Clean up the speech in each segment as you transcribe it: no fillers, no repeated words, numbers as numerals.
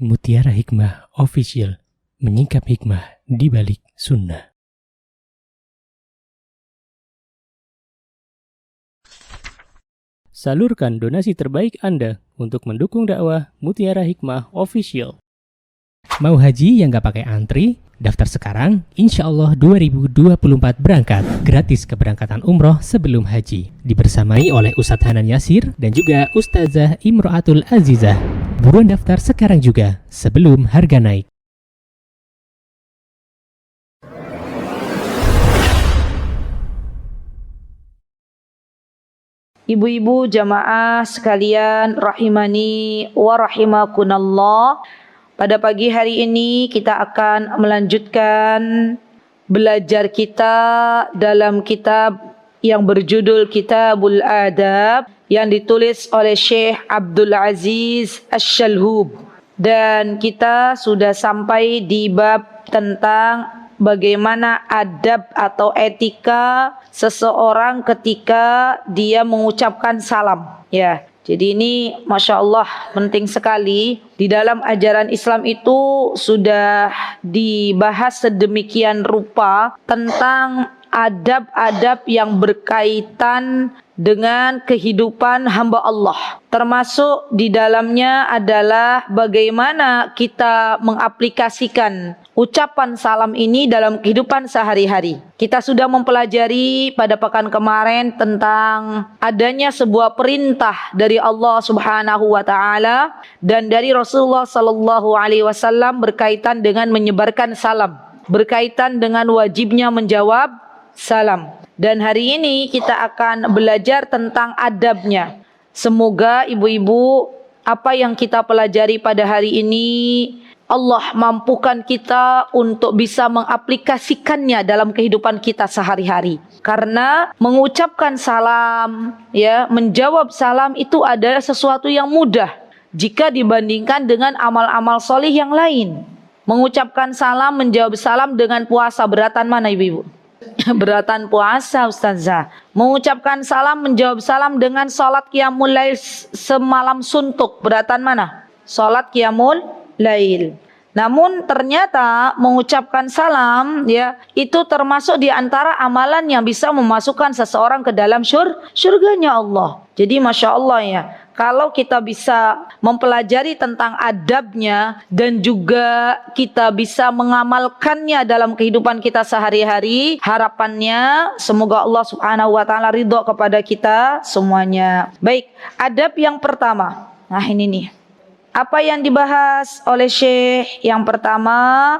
Mutiara Hikmah Official, menyingkap hikmah di balik sunnah. Salurkan donasi terbaik Anda untuk mendukung dakwah Mutiara Hikmah Official. Mau haji yang gak pakai antri? Daftar sekarang, insya Allah 2024 berangkat. Gratis keberangkatan umroh sebelum haji. Dibersamai oleh Ustadz Hanan Yasir dan juga Ustazah Imro'atul Azizah. Buruan daftar sekarang juga, sebelum harga naik. Ibu-ibu jamaah sekalian rahimani wa rahimakunallah. Pada pagi hari ini kita akan melanjutkan belajar kita dalam kitab yang berjudul Kitabul Adab yang ditulis oleh Syekh Abdul Aziz Asy-Shalhub. Dan kita sudah sampai di bab tentang bagaimana adab atau etika seseorang ketika dia mengucapkan salam. Ya, jadi ini Masya Allah penting sekali. Di dalam ajaran Islam itu sudah dibahas sedemikian rupa tentang adab-adab yang berkaitan dengan kehidupan hamba Allah. Termasuk di dalamnya adalah bagaimana kita mengaplikasikan ucapan salam ini dalam kehidupan sehari-hari. Kita sudah mempelajari pada pekan kemarin tentang adanya sebuah perintah dari Allah Subhanahu wa taala dan dari Rasulullah sallallahu alaihi wasallam berkaitan dengan menyebarkan salam, berkaitan dengan wajibnya menjawab salam. Dan hari ini kita akan belajar tentang adabnya. Semoga ibu-ibu apa yang kita pelajari pada hari ini Allah mampukan kita untuk bisa mengaplikasikannya dalam kehidupan kita sehari-hari. Karena mengucapkan salam, ya, menjawab salam itu adalah sesuatu yang mudah jika dibandingkan dengan amal-amal solih yang lain. Mengucapkan salam, menjawab salam dengan puasa, beratan mana ibu-ibu? Beratan puasa Ustazah. Mengucapkan salam, menjawab salam dengan salat qiyamul lail semalam suntuk, beratan mana? Salat qiyamul lail. Namun ternyata mengucapkan salam, ya, itu termasuk di antara amalan yang bisa memasukkan seseorang ke dalam surganya Allah. Jadi Masya Allah ya, kalau kita bisa mempelajari tentang adabnya dan juga kita bisa mengamalkannya dalam kehidupan kita sehari-hari, harapannya semoga Allah Subhanahu wa taala ridho kepada kita semuanya. Baik, adab yang pertama. Nah, ini nih. Apa yang dibahas oleh Syekh? Yang pertama,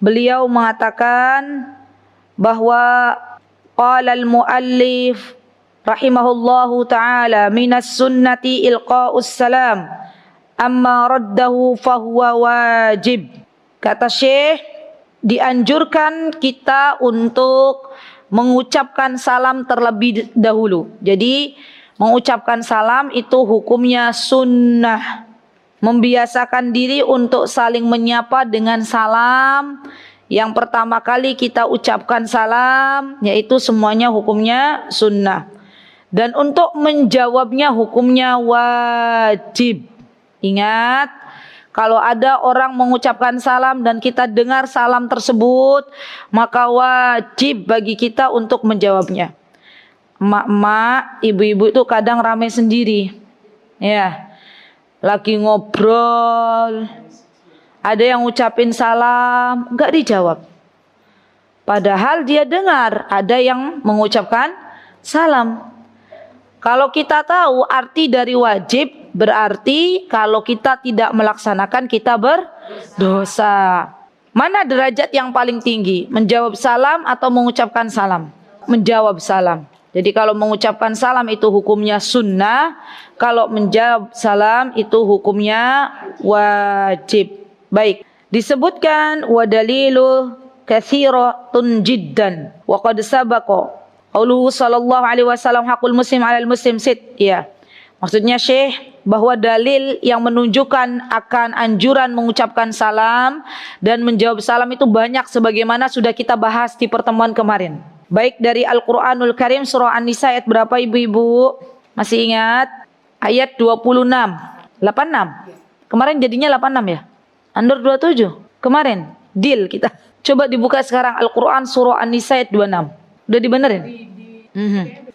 beliau mengatakan bahwa qala al-muallif rahimahullahu ta'ala minas sunnati ilqa'us salam amma raddahu fahuwa wajib. Kata Syekh, dianjurkan kita untuk mengucapkan salam terlebih dahulu. Jadi mengucapkan salam itu hukumnya sunnah. Membiasakan diri untuk saling menyapa dengan salam. Yang pertama kali kita ucapkan salam, yaitu semuanya hukumnya sunnah. Dan untuk menjawabnya hukumnya wajib. Ingat, kalau ada orang mengucapkan salam dan kita dengar salam tersebut, maka wajib bagi kita untuk menjawabnya. Emak-emak, ibu-ibu itu kadang ramai sendiri. Ya, lagi ngobrol, ada yang ngucapin salam, enggak dijawab. Padahal dia dengar ada yang mengucapkan salam. Kalau kita tahu arti dari wajib, berarti kalau kita tidak melaksanakan kita berdosa. Mana derajat yang paling tinggi? Menjawab salam atau mengucapkan salam? Menjawab salam. Jadi kalau mengucapkan salam itu hukumnya sunnah, kalau menjawab salam itu hukumnya wajib. Baik, disebutkan wa dalilu katsiratun jiddan wa qad sabaqa qauluhu sallallahu alaihi wasallam haqqul muslim 'alal muslim sit. Ya. Maksudnya Syekh bahwa dalil yang menunjukkan akan anjuran mengucapkan salam dan menjawab salam itu banyak sebagaimana sudah kita bahas di pertemuan kemarin. Baik dari Al-Quranul Karim surah An-Nisa ayat berapa ibu-ibu? Masih ingat? Ayat 26, 86. Kemarin jadinya 86 ya? Under 27. Kemarin deal kita. Coba dibuka sekarang Al-Qur'an surah An-Nisa ayat 26. Udah dibenerin?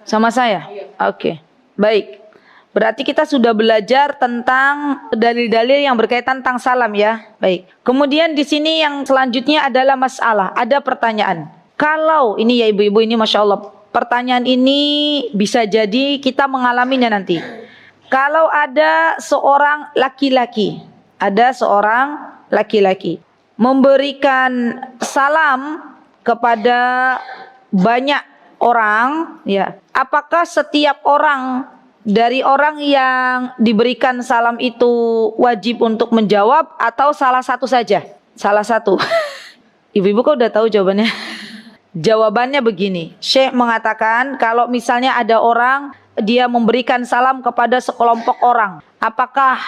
Sama saya? Oke. Baik. Berarti kita sudah belajar tentang dalil-dalil yang berkaitan tentang salam ya. Baik. Kemudian di sini yang selanjutnya adalah masalah. Ada pertanyaan. Kalau ini ya ibu-ibu, ini Masya Allah, pertanyaan ini bisa jadi kita mengalaminya nanti. Kalau ada seorang laki-laki memberikan salam kepada banyak orang, ya. Apakah setiap orang dari orang yang diberikan salam itu wajib untuk menjawab atau salah satu saja? Salah satu. Ibu-ibu kok udah tahu jawabannya? Jawabannya begini. Syekh mengatakan kalau misalnya ada orang dia memberikan salam kepada sekelompok orang, apakah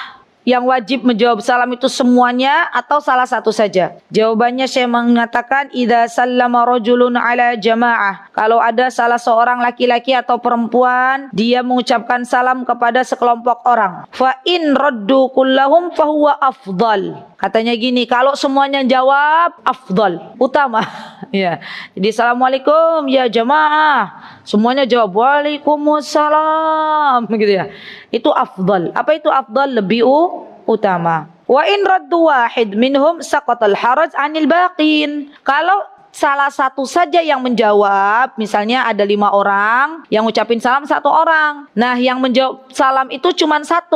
yang wajib menjawab salam itu semuanya atau salah satu saja? Jawabannya saya mengatakan idza sallama rajulun ala jamaah. Kalau ada salah seorang laki-laki atau perempuan dia mengucapkan salam kepada sekelompok orang, fa in raddu kullahum fa huwa afdal. Katanya gini, kalau semuanya jawab afdal, utama. Ya. Jadi assalamualaikum ya jamaah. Semuanya jawab waalaikumsalam gitu ya. Itu afdal. Apa itu afdal? Lebih utama. Wa in raddu wahid minhum saqatal haraj 'anil baqin. Kalau salah satu saja yang menjawab, misalnya ada 5 orang yang ngucapin salam 1 orang. Nah, yang menjawab salam itu cuma 1.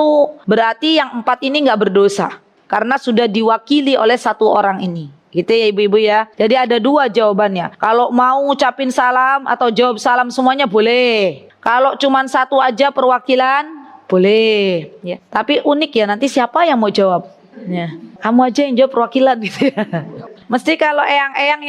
Berarti yang 4 ini nggak berdosa karena sudah diwakili oleh 1 orang ini. Gitu ya ibu-ibu ya. Jadi ada 2 jawabannya. Kalau mau ngucapin salam atau jawab salam semuanya boleh. Kalau cuma 1 aja perwakilan boleh. Ya. Tapi unik ya, nanti siapa yang mau jawab? Ya. Kamu aja yang jawab perwakilan gitu ya. Mesti kalau eyang-eyang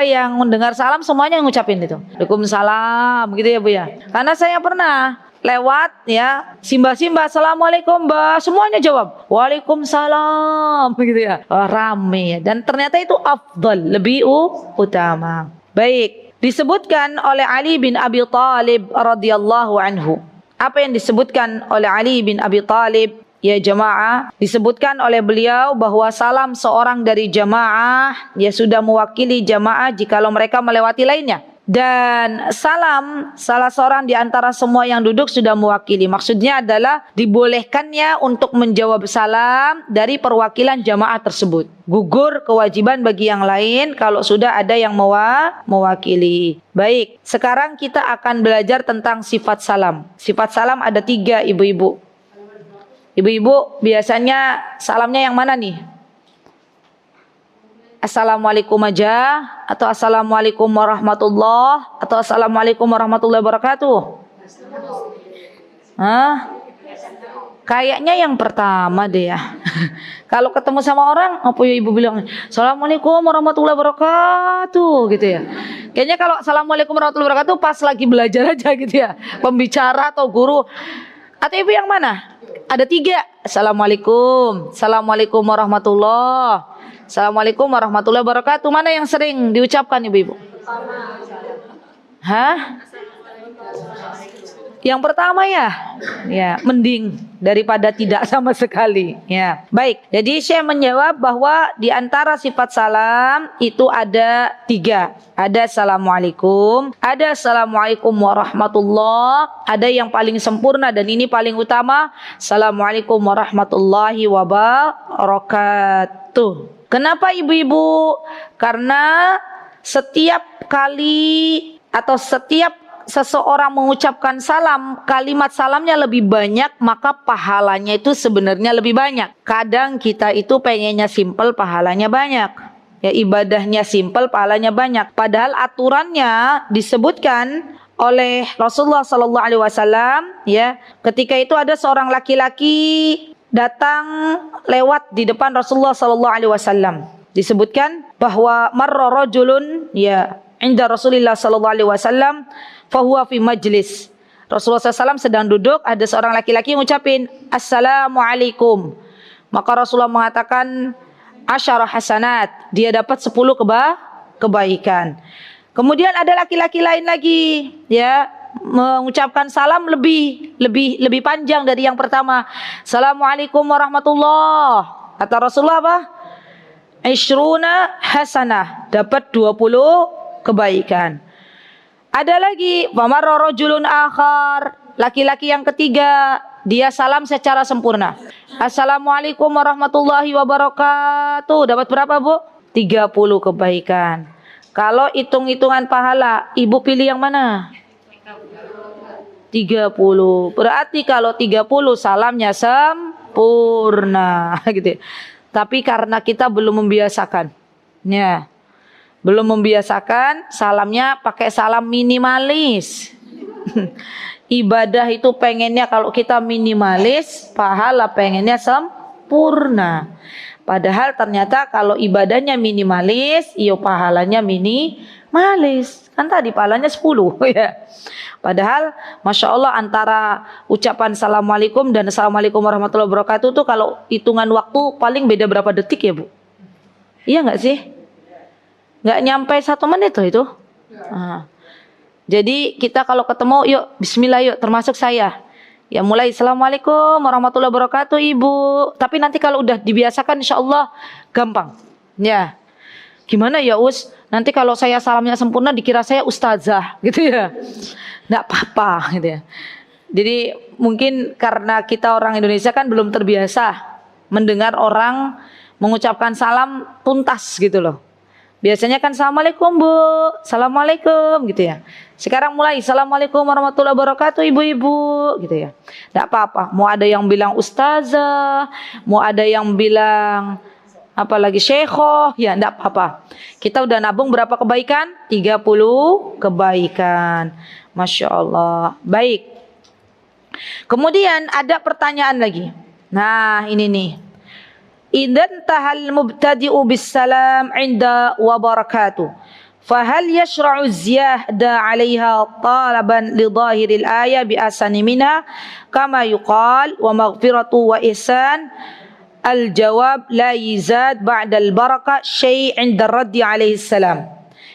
yang mendengar salam semuanya ngucapin itu. Waalaikumsalam gitu ya Bu ya. Karena saya pernah lewat ya, simba-simba assalamualaikum Mbak, semuanya jawab waalaikumsalam gitu ya. Oh, rame ya. Dan ternyata itu afdal, lebih utama. Baik, disebutkan oleh Ali bin Abi Thalib radhiyallahu anhu. Apa yang disebutkan oleh Ali bin Abi Thalib ya jamaah, disebutkan oleh beliau bahwa salam seorang dari jamaah ya sudah mewakili jamaah jikalau mereka melewati lainnya. Dan salam salah seorang di antara semua yang duduk sudah mewakili. Maksudnya adalah dibolehkannya untuk menjawab salam dari perwakilan jamaah tersebut. Gugur kewajiban bagi yang lain kalau sudah ada yang mewakili. Baik, sekarang kita akan belajar tentang sifat salam. Sifat salam ada 3 ibu-ibu. Ibu-ibu biasanya salamnya yang mana nih? Assalamualaikum aja, atau assalamualaikum warahmatullah, atau assalamualaikum warahmatullahi wabarakatuh? Hah? Kayaknya yang pertama deh ya. Kalau ketemu sama orang, apa ya ibu bilang, assalamualaikum warahmatullahi wabarakatuh gitu ya. Kayaknya kalau assalamualaikum warahmatullahi wabarakatuh pas lagi belajar aja gitu ya, pembicara atau guru. Atau ibu yang mana? Ada 3. Assalamualaikum, assalamualaikum warahmatullah. Assalamualaikum warahmatullahi wabarakatuh. Mana yang sering diucapkan ibu-ibu? Hah? Yang pertama ya? Ya, mending daripada tidak sama sekali. Ya, baik. Jadi saya menjawab bahwa di antara sifat salam itu ada 3. Ada assalamualaikum, ada assalamualaikum warahmatullah, ada yang paling sempurna dan ini paling utama, assalamualaikum warahmatullahi wabarakatuh. Kenapa ibu-ibu? Karena setiap kali atau setiap seseorang mengucapkan salam, kalimat salamnya lebih banyak, maka pahalanya itu sebenarnya lebih banyak. Kadang kita itu pengennya simple, pahalanya banyak. Ya, ibadahnya simple, pahalanya banyak. Padahal aturannya disebutkan oleh Rasulullah SAW. Ya, ketika itu ada seorang laki-laki datang lewat di depan Rasulullah SAW. Disebutkan bahwa marra rajulun ya inda Rasulillah SAW fahuwa fi majlis. Rasulullah SAW sedang duduk, ada seorang laki-laki mengucapin assalamualaikum. Maka Rasulullah mengatakan asyara hasanat, dia dapat 10 kebaikan. Kemudian ada laki-laki lain lagi ya mengucapkan salam lebih panjang dari yang pertama. Assalamualaikum warahmatullah. Kata Rasulullah apa? Ishruna hasanah, dapat 20 kebaikan. Ada lagi, famarra rajulun akhar, laki-laki yang ketiga, dia salam secara sempurna. Assalamualaikum warahmatullahi wabarakatuh. Dapat berapa, Bu? 30 kebaikan. Kalau hitung-hitungan pahala, Ibu pilih yang mana? 30. Berarti kalau 30 salamnya sempurna gitu ya. Tapi karena kita belum membiasakan. Ya. Belum membiasakan salamnya pakai salam minimalis. Ibadah itu pengennya kalau kita minimalis, pahala pengennya sempurna. Padahal ternyata kalau ibadahnya minimalis, iyo pahalanya minimalis. Kan tadi pahalanya 10 ya. Padahal Masya Allah antara ucapan Assalamualaikum dan Assalamualaikum warahmatullahi wabarakatuh tuh kalau hitungan waktu paling beda berapa detik ya Bu? Iya nggak sih? Nggak nyampe 1 menit tuh itu. Nah. Jadi kita kalau ketemu yuk bismillah yuk, termasuk saya. Ya mulai Assalamualaikum warahmatullahi wabarakatuh Ibu. Tapi nanti kalau udah dibiasakan insya Allah gampang. Ya. Gimana ya Us? Nanti kalau saya salamnya sempurna dikira saya ustazah gitu ya. Nggak apa-apa gitu ya. Jadi mungkin karena kita orang Indonesia kan belum terbiasa mendengar orang mengucapkan salam tuntas gitu loh. Biasanya kan Assalamualaikum Bu, Assalamualaikum gitu ya. Sekarang mulai Assalamualaikum warahmatullahi wabarakatuh ibu-ibu gitu ya. Nggak apa-apa, mau ada yang bilang ustazah, mau ada yang bilang apalagi syekhoh, ya enggak apa-apa. Kita udah nabung berapa kebaikan? 30 kebaikan. Masya Allah. Baik. Kemudian ada pertanyaan lagi. Nah ini nih. Idzan tahal mubtadi'u bisalam inda wa barakatuh. Fahal yashra'u ziyada 'alaiha talaban li dhahiril ayah bi asani minha kama yuqal wa maghfiratu wa ihsan. Al-jawab la yizad ba'dal barakah syai' 'inda raddi alaihi salam.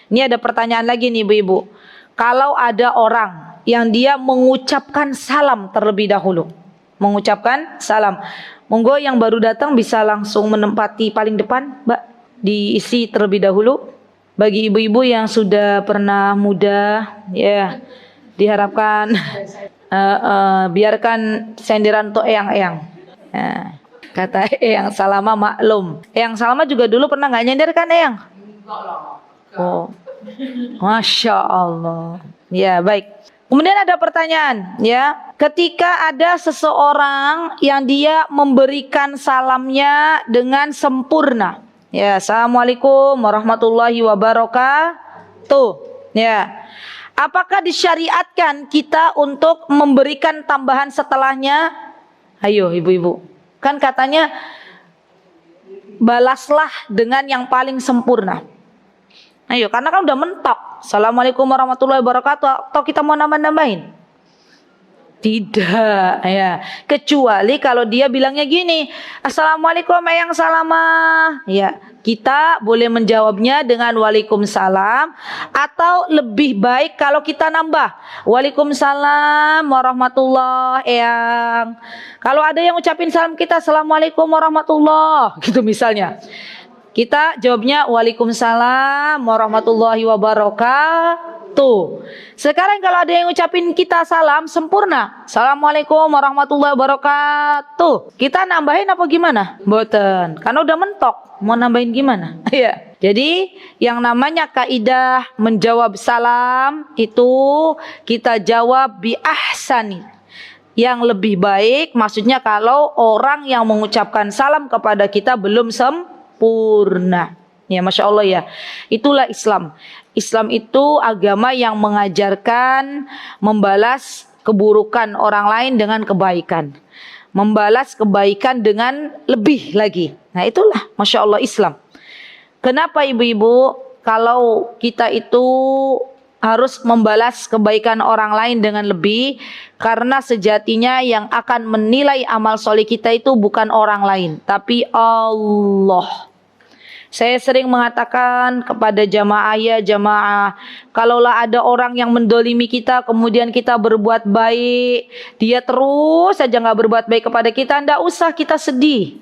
Ini ada pertanyaan lagi nih Ibu-ibu. Kalau ada orang yang dia mengucapkan salam terlebih dahulu. Mengucapkan salam. Monggo yang baru datang bisa langsung menempati paling depan, Mbak. Diisi terlebih dahulu. Bagi ibu-ibu yang sudah pernah muda, ya diharapkan biarkan sendiran untuk eyang-eyang. Nah. Kata Eyang Salama maklum. Eyang Salama juga dulu pernah nggak nyender kan Eyang? Oh, Masya Allah. Ya baik. Kemudian ada pertanyaan ya. Ketika ada seseorang yang dia memberikan salamnya dengan sempurna. Ya, Assalamualaikum warahmatullahi wabarakatuh. Ya. Apakah disyariatkan kita untuk memberikan tambahan setelahnya? Ayo ibu-ibu. Kan katanya balaslah dengan yang paling sempurna. Ayo, karena kan udah mentok. Assalamualaikum warahmatullahi wabarakatuh. Atau kita mau nambah-nambahin? Tidak, ya. Kecuali kalau dia bilangnya gini, Assalamualaikum Eyang Salama. Ya, kita boleh menjawabnya dengan Waalaikumsalam. Atau lebih baik kalau kita nambah Waalaikumsalam warahmatullahi Eyang. Kalau ada yang ucapin salam kita Assalamualaikum warahmatullahi gitu misalnya. Kita jawabnya Waalaikumsalam warahmatullahi wabarakatuh. Sekarang kalau ada yang ucapin kita salam sempurna, Assalamualaikum warahmatullahi wabarakatuh. Kita nambahin apa gimana? Mboten, karena udah mentok. Mau nambahin gimana? Ya. Jadi yang namanya kaidah menjawab salam itu kita jawab bi ahsani. Yang lebih baik maksudnya kalau orang yang mengucapkan salam kepada kita belum sempurna. Ya Masya Allah ya. Itulah Islam. Islam itu agama yang mengajarkan membalas keburukan orang lain dengan kebaikan. Membalas kebaikan dengan lebih lagi. Nah itulah Masya Allah Islam. Kenapa ibu-ibu kalau kita itu harus membalas kebaikan orang lain dengan lebih? Karena sejatinya yang akan menilai amal soleh kita itu bukan orang lain, tapi Allah. Saya sering mengatakan kepada jamaah, ya jamaah, kalaulah ada orang yang mendolimi kita, kemudian kita berbuat baik, dia terus saja nggak berbuat baik kepada kita, ndak usah kita sedih.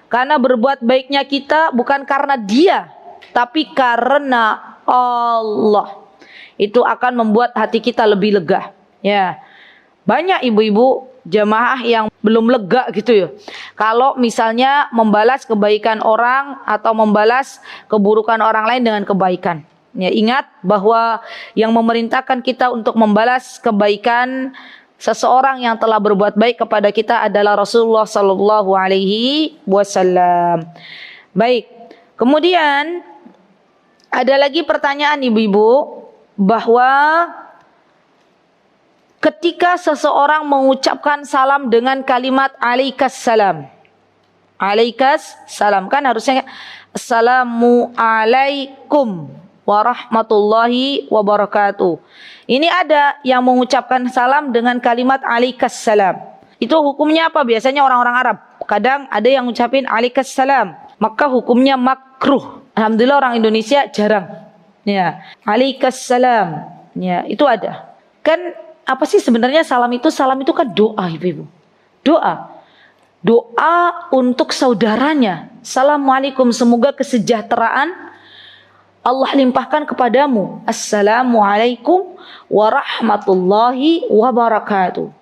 Karena berbuat baiknya kita bukan karena dia, tapi karena Allah. Itu akan membuat hati kita lebih lega. Ya, banyak ibu-ibu jamaah yang belum lega gitu ya. Kalau misalnya membalas kebaikan orang atau membalas keburukan orang lain dengan kebaikan. Ya, ingat bahwa yang memerintahkan kita untuk membalas kebaikan seseorang yang telah berbuat baik kepada kita adalah Rasulullah sallallahu alaihi wasallam. Baik. Kemudian ada lagi pertanyaan ibu-ibu bahwa ketika seseorang mengucapkan salam dengan kalimat alaikas salam. Alaikas salam, kan harusnya assalamu alaikum warahmatullahi wabarakatuh. Ini ada yang mengucapkan salam dengan kalimat alaikas salam. Itu hukumnya apa? Biasanya orang-orang Arab. Kadang ada yang ngucapin alaikas salam, maka hukumnya makruh. Alhamdulillah orang Indonesia jarang. Ya, alaikas salam. Ya, itu ada. Kan apa sih sebenarnya salam itu? Salam itu kan doa, ibu-ibu. Doa. Doa untuk saudaranya. Assalamualaikum, semoga kesejahteraan Allah limpahkan kepadamu. Assalamualaikum warahmatullahi wabarakatuh.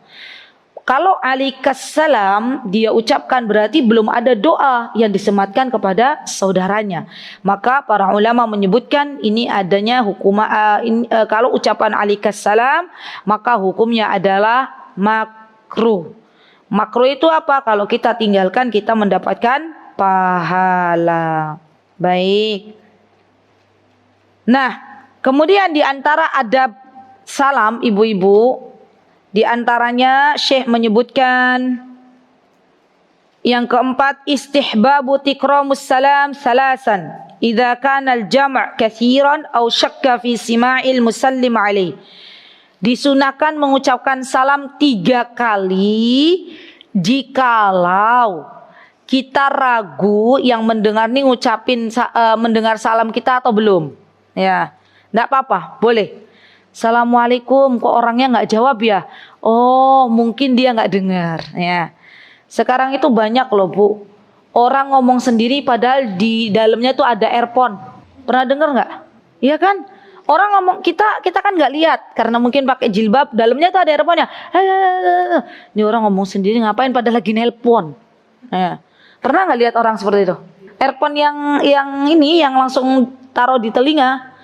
Kalau alaikas salam dia ucapkan berarti belum ada doa yang disematkan kepada saudaranya. Maka para ulama menyebutkan ini adanya hukum kalau ucapan alaikas salam maka hukumnya adalah makruh. Makruh itu apa? Kalau kita tinggalkan kita mendapatkan pahala. Baik. Nah, kemudian di antara adab salam ibu-ibu, di antaranya Syekh menyebutkan yang keempat, istihbabu tikramus salam salasan idza kana al-jam' katsiran aw syakka fi sima'il musallim alaih. Disunahkan mengucapkan salam 3 kali jikalau kita ragu yang mendengar nih ngucapin mendengar salam kita atau belum. Ya, enggak apa-apa, boleh. Assalamualaikum, kok orangnya nggak jawab ya? Oh, mungkin dia nggak dengar. Ya, sekarang itu banyak loh bu, orang ngomong sendiri padahal di dalamnya tuh ada earphone. Pernah dengar nggak? Iya kan? Orang ngomong kita kan nggak lihat karena mungkin pakai jilbab, dalamnya tuh ada earphone-nya. Ini orang ngomong sendiri ngapain? Padahal lagi nelpon. Ya. Pernah nggak lihat orang seperti itu? Earphone yang langsung taruh di telinga.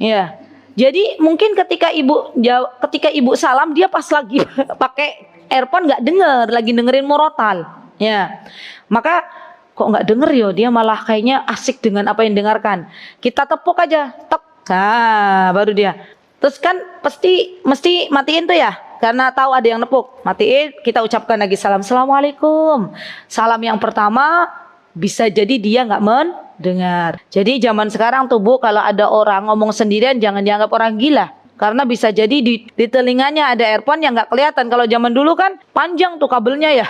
Ya. Jadi mungkin ketika ibu salam dia pas lagi pakai earphone nggak dengar, lagi dengerin murotal, ya. Maka kok nggak denger yo, dia malah kayaknya asik dengan apa yang dengarkan. Kita tepuk aja, tek, nah baru dia. Terus kan mesti matiin tuh ya, karena tahu ada yang nepuk. Matiin, kita ucapkan lagi salam, assalamualaikum. Salam yang pertama bisa jadi dia nggak mendengar. Jadi zaman sekarang tuh bu, kalau ada orang ngomong sendirian jangan dianggap orang gila. Karena bisa jadi di telinganya ada earphone yang nggak kelihatan. Kalau zaman dulu kan panjang tuh kabelnya ya.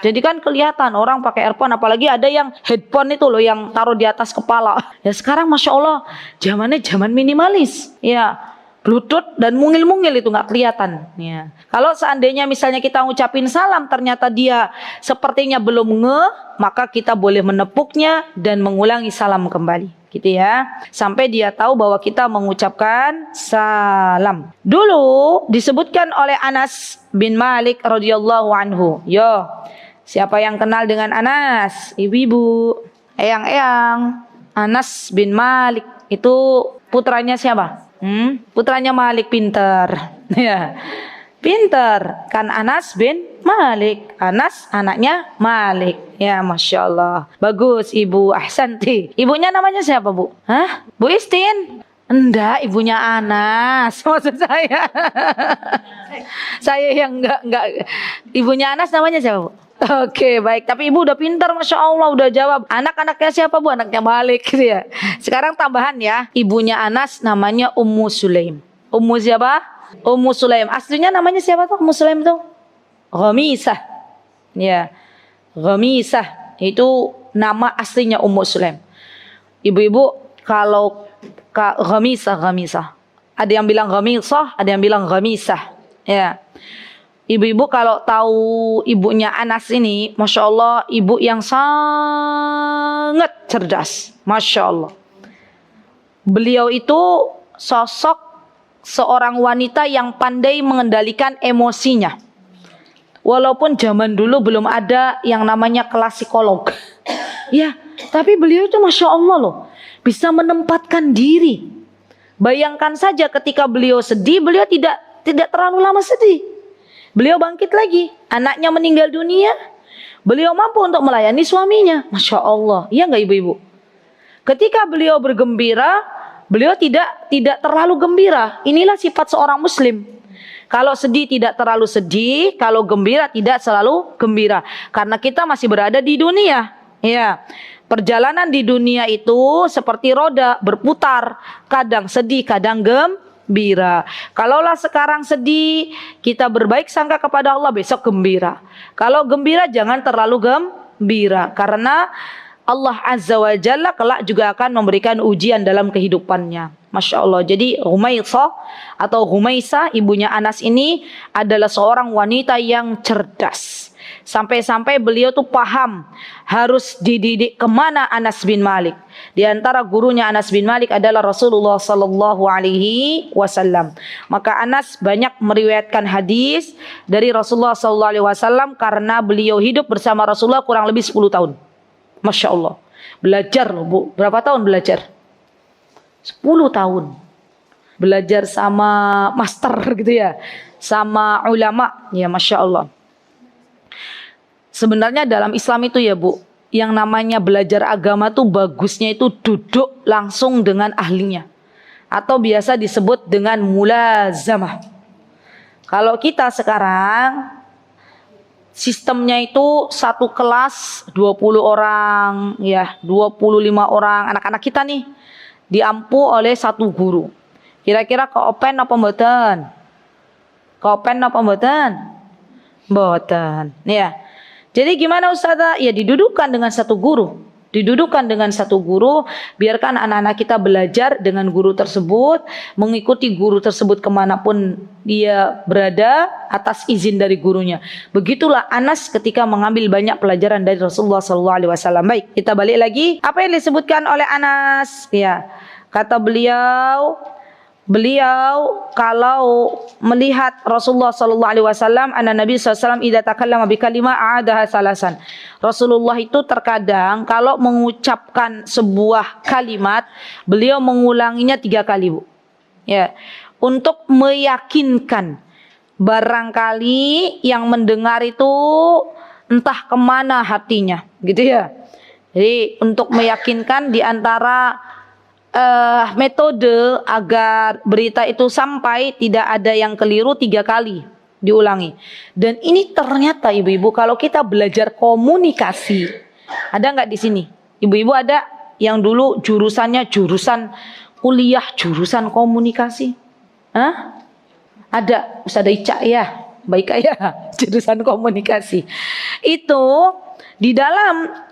Jadi kan kelihatan orang pakai earphone, apalagi ada yang headphone itu loh yang taruh di atas kepala. Ya sekarang masya Allah zamannya zaman minimalis. Ya. Bluetooth dan mungil-mungil itu nggak kelihatan. Ya. Kalau seandainya misalnya kita ngucapin salam ternyata dia sepertinya belum maka kita boleh menepuknya dan mengulangi salam kembali, gitu ya, sampai dia tahu bahwa kita mengucapkan salam. Dulu disebutkan oleh Anas bin Malik radhiyallahu anhu. Yo, siapa yang kenal dengan Anas? Ibu-ibu, eyang-eyang. Anas bin Malik itu putranya siapa? Putranya Malik, pinter. Ya, pinter. Kan Anas bin Malik. Anas anaknya Malik. Ya, masya Allah. Bagus ibu, ahsanti. Ibunya namanya siapa bu? Hah? Bu Istin? Enggak, ibunya Anas. Maksud saya. Saya yang enggak. Ibunya Anas namanya siapa bu? Oke, baik. Tapi ibu udah pintar, masya Allah, udah jawab. Anak-anaknya siapa bu? Anaknya Malik, gitu ya. Sekarang tambahan ya. Ibunya Anas namanya Ummu Sulaim. Ummu siapa? Ummu Sulaim. Aslinya namanya siapa tuh? Ummu Sulaim tuh? Ghamisah. Ya, Ghamisah itu nama aslinya Ummu Sulaim. Ibu-ibu kalau Ghamisah. Ada yang bilang Ghamisah, ada yang bilang Ghamisah. Ya. Ibu-ibu kalau tahu ibunya Anas ini, Masya Allah, ibu yang sangat cerdas. Masya Allah. Beliau itu sosok seorang wanita yang pandai mengendalikan emosinya. Walaupun zaman dulu belum ada yang namanya kelas psikolog. Ya, tapi beliau itu Masya Allah loh, bisa menempatkan diri. Bayangkan saja ketika beliau sedih, beliau tidak terlalu lama sedih. Beliau bangkit lagi, anaknya meninggal dunia, beliau mampu untuk melayani suaminya. Masya Allah, iya nggak ibu-ibu? Ketika beliau bergembira, beliau tidak terlalu gembira. Inilah sifat seorang muslim. Kalau sedih tidak terlalu sedih, kalau gembira tidak selalu gembira. Karena kita masih berada di dunia. Ya, perjalanan di dunia itu seperti roda berputar, kadang sedih, kadang gembira. Kalaulah sekarang sedih, kita berbaik sangka kepada Allah, besok gembira. Kalau gembira jangan terlalu gembira, karena Allah Azza wa Jalla kelak juga akan memberikan ujian dalam kehidupannya. Masya Allah. Jadi Humaisah atau Humaisah, ibunya Anas ini adalah seorang wanita yang cerdas. Sampai-sampai beliau tuh paham harus dididik kemana Anas bin Malik. Di antara gurunya Anas bin Malik adalah Rasulullah sallallahu alaihi wasallam. Maka Anas banyak meriwayatkan hadis dari Rasulullah sallallahu alaihi wasallam karena beliau hidup bersama Rasulullah kurang lebih 10 tahun. Masya Allah. Belajar loh Bu. Berapa tahun belajar? 10 tahun. Belajar sama master gitu ya. Sama ulama. Ya Masya Allah. Sebenarnya dalam Islam itu ya Bu, yang namanya belajar agama tuh bagusnya itu duduk langsung dengan ahlinya. Atau biasa disebut dengan mulazamah. Kalau kita sekarang sistemnya itu satu kelas 20 orang, ya 25 orang anak-anak kita nih diampu oleh satu guru. Kira-kira keopen apa mboten? Keopen apa mboten? Mboten. Ya. Jadi gimana Ustazah? Ya didudukkan dengan satu guru. Didudukkan dengan satu guru, biarkan anak-anak kita belajar dengan guru tersebut, mengikuti guru tersebut kemanapun dia berada atas izin dari gurunya. Begitulah Anas ketika mengambil banyak pelajaran dari Rasulullah SAW. Baik, kita balik lagi. Apa yang disebutkan oleh Anas? Ya, kata beliau kalau melihat Rasulullah sallallahu alaihi wasallam, anna Nabi sallallahu alaihi wasallam idza takallama bi kalimah a'adaha salasan. Rasulullah itu terkadang kalau mengucapkan sebuah kalimat, beliau mengulanginya 3 kali, Bu. Ya, untuk meyakinkan barangkali yang mendengar itu entah kemana hatinya, gitu ya. Jadi untuk meyakinkan di antara metode agar berita itu sampai tidak ada yang keliru 3 kali diulangi. Dan ini ternyata ibu-ibu kalau kita belajar komunikasi, ada nggak di sini? Ibu-ibu ada yang dulu jurusannya jurusan kuliah jurusan komunikasi? Hah? Ada Ustazah Ica ya, baik ya jurusan komunikasi. Itu di dalam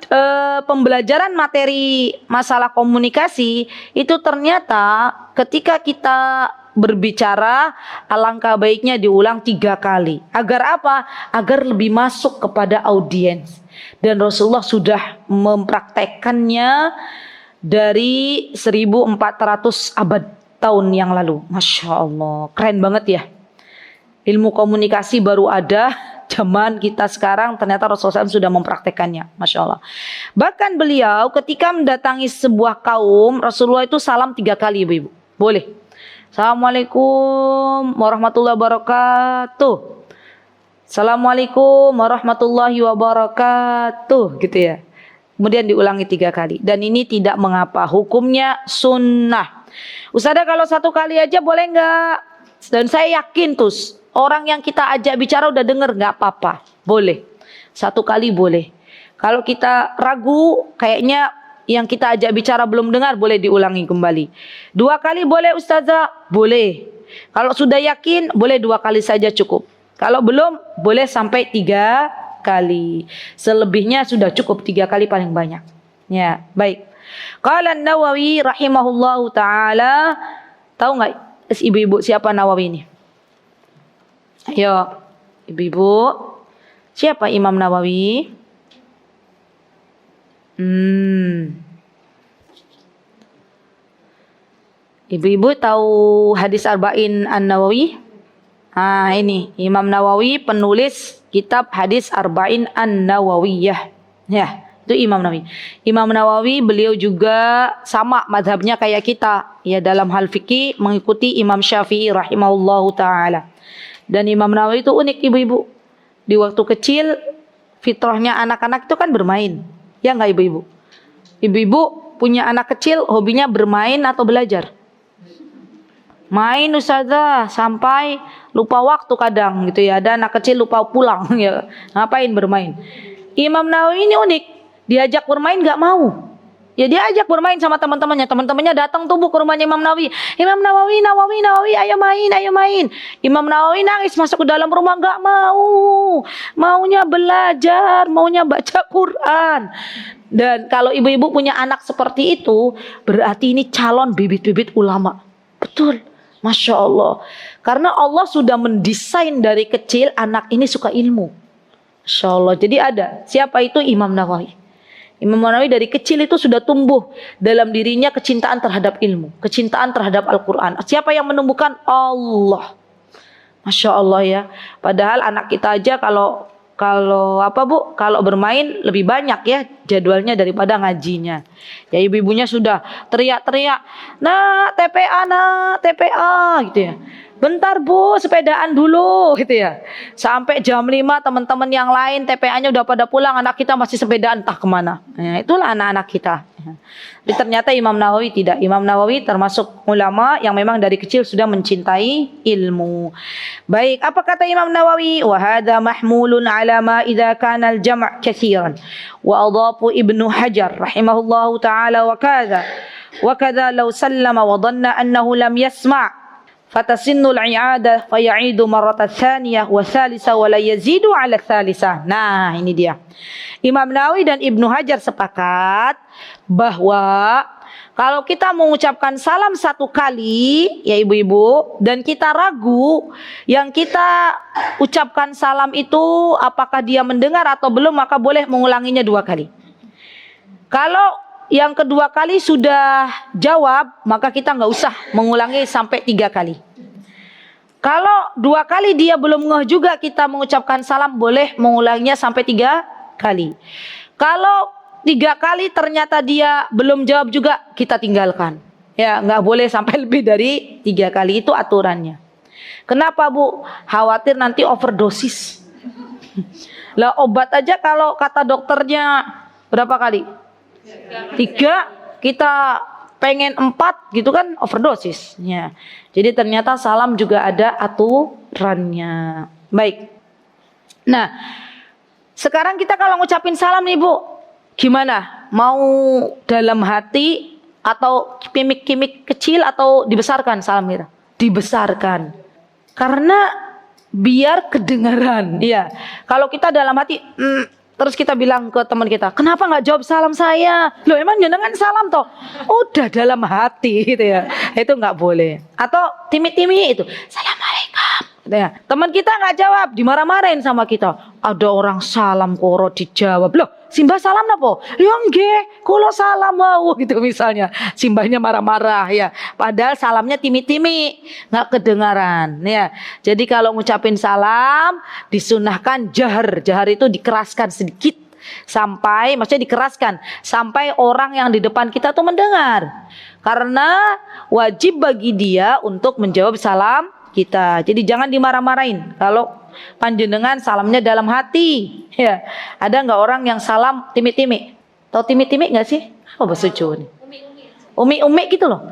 pembelajaran materi masalah komunikasi itu ternyata ketika kita berbicara alangkah baiknya diulang 3 kali. Agar apa? Agar lebih masuk kepada audiens. Dan Rasulullah sudah mempraktekkannya dari 1400 abad tahun yang lalu. Masya Allah, keren banget ya. Ilmu komunikasi baru ada zaman kita sekarang, ternyata Rasulullah SAW sudah mempraktekannya. Masya Allah. Bahkan beliau ketika mendatangi sebuah kaum, Rasulullah itu salam 3 kali ibu-ibu. Boleh. Assalamualaikum warahmatullahi wabarakatuh. Assalamualaikum warahmatullahi wabarakatuh. Gitu ya. Kemudian diulangi 3 kali. Dan ini tidak mengapa. Hukumnya sunnah. Ustazah kalau 1 kali aja boleh nggak? Dan saya yakin tuh orang yang kita ajak bicara udah denger, nggak apa-apa, boleh 1 kali boleh. Kalau kita ragu, kayaknya yang kita ajak bicara belum dengar, boleh diulangi kembali. 2 kali boleh Ustazah, boleh. Kalau sudah yakin, boleh 2 kali saja cukup. Kalau belum, boleh sampai 3 kali. Selebihnya sudah cukup 3 kali paling banyak. Ya, baik. Qala Nawawi rahimahullahu taala, tahu nggak ibu-ibu siapa Nawawi ini? Ayo, Ibu-ibu, siapa Imam Nawawi? Ibu-ibu tahu hadis Arba'in An-Nawawi? Ini Imam Nawawi penulis kitab hadis Arba'in An-Nawawiyah. Ya, itu Imam Nawawi. Imam Nawawi beliau juga sama mazhabnya kayak kita, ya, dalam hal fikih mengikuti Imam Syafi'i rahimahullahu taala. Dan Imam Nawawi itu unik, ibu-ibu. Di waktu kecil fitrahnya anak-anak itu kan bermain. Ya enggak, ibu-ibu? Ibu-ibu punya anak kecil hobinya bermain atau belajar? Main, ustazah, sampai lupa waktu kadang gitu ya. Ada anak kecil lupa pulang ya. Ngapain bermain? Imam Nawawi ini unik. Diajak bermain gak mau. Ya dia ajak bermain sama teman-temannya. Teman-temannya datang tubuh ke rumahnya Imam Nawawi. Imam Nawawi, ayo main. Imam Nawawi nangis masuk ke dalam rumah, gak mau. Maunya belajar, maunya baca Quran. Dan kalau ibu-ibu punya anak seperti itu, berarti ini calon bibit-bibit ulama. Betul. Masya Allah. Karena Allah sudah mendesain dari kecil anak ini suka ilmu. Masya Allah. Jadi ada. Siapa itu? Imam Nawawi. Imam Nawawi dari kecil itu sudah tumbuh dalam dirinya kecintaan terhadap ilmu. Kecintaan terhadap Al-Quran. Siapa yang menumbuhkan? Allah. Masya Allah ya. Padahal anak kita aja kalau bermain lebih banyak ya jadwalnya daripada ngajinya. Ya ibu-ibunya sudah teriak-teriak, nak TPA gitu ya. Bentar bu, sepedaan dulu gitu ya. Sampai jam 5 teman-teman yang lain TPA-nya udah pada pulang, anak kita masih sepedaan entah kemana. Ya, itulah anak-anak kita. Tapi ternyata Imam Nawawi tidak. Imam Nawawi termasuk ulama yang memang dari kecil sudah mencintai ilmu. Baik, apa kata Imam Nawawi? Wa hadza mahmulun ala ma idza kana al-jam' katsiran. Wa adhafu Ibnu Hajar rahimahullahu taala wa kadza law sallama wa dhanna annahu lam yasma' fatasinnu al-i'adah faya'idu marratan tsaniyah wa tsalitsah wa la yazidu 'ala tsalitsah. Nah, ini dia. Imam Nawawi dan Ibnu Hajar sepakat bahwa kalau kita mengucapkan salam satu kali, ya ibu-ibu, dan kita ragu yang kita ucapkan salam itu apakah dia mendengar atau belum, maka boleh mengulanginya 2 kali. Kalau yang kedua kali sudah jawab, maka kita nggak usah mengulangi sampai 3 kali. Kalau 2 kali dia belum ngeh juga kita mengucapkan salam, boleh mengulanginya sampai 3 kali. Kalau 3 kali ternyata dia belum jawab juga, kita tinggalkan. Ya, nggak boleh sampai lebih dari 3 kali, itu aturannya. Kenapa bu? Khawatir nanti overdosis. Lah obat aja kalau kata dokternya berapa kali? 3, kita pengen 4 gitu kan, overdosis ya. Jadi ternyata salam juga ada aturannya. Baik. Nah, sekarang kita kalau ngucapin salam nih bu, gimana? Mau dalam hati atau kimik-kimik kecil atau dibesarkan salam kita? Dibesarkan. Karena biar kedengaran. Iya. Kalau kita dalam hati terus kita bilang ke teman kita, kenapa nggak jawab salam saya? Loh emang jenengan salam toh? Udah dalam hati gitu ya. Itu nggak boleh. Atau timi-timi itu, Assalamualaikum. Gitu ya. Teman kita nggak jawab, dimarah-marahin sama kita. Ada orang salam koro dijawab. Loh, simbah salam napa? Ya nggih, kula salam mau gitu misalnya. Simbahnya marah-marah ya. Padahal salamnya timi-timi, nggak kedengaran ya. Jadi kalau ngucapin salam disunahkan jahar. Jahar itu dikeraskan sedikit sampai, maksudnya dikeraskan sampai orang yang di depan kita tuh mendengar. Karena wajib bagi dia untuk menjawab salam kita. Jadi jangan dimarah-marahin kalau panjenengan salamnya dalam hati ya. Ada nggak orang yang salam timi-timi? Tahu timi-timi nggak sih? Oh bahasa Jawa nih. Umi-umi gitu loh.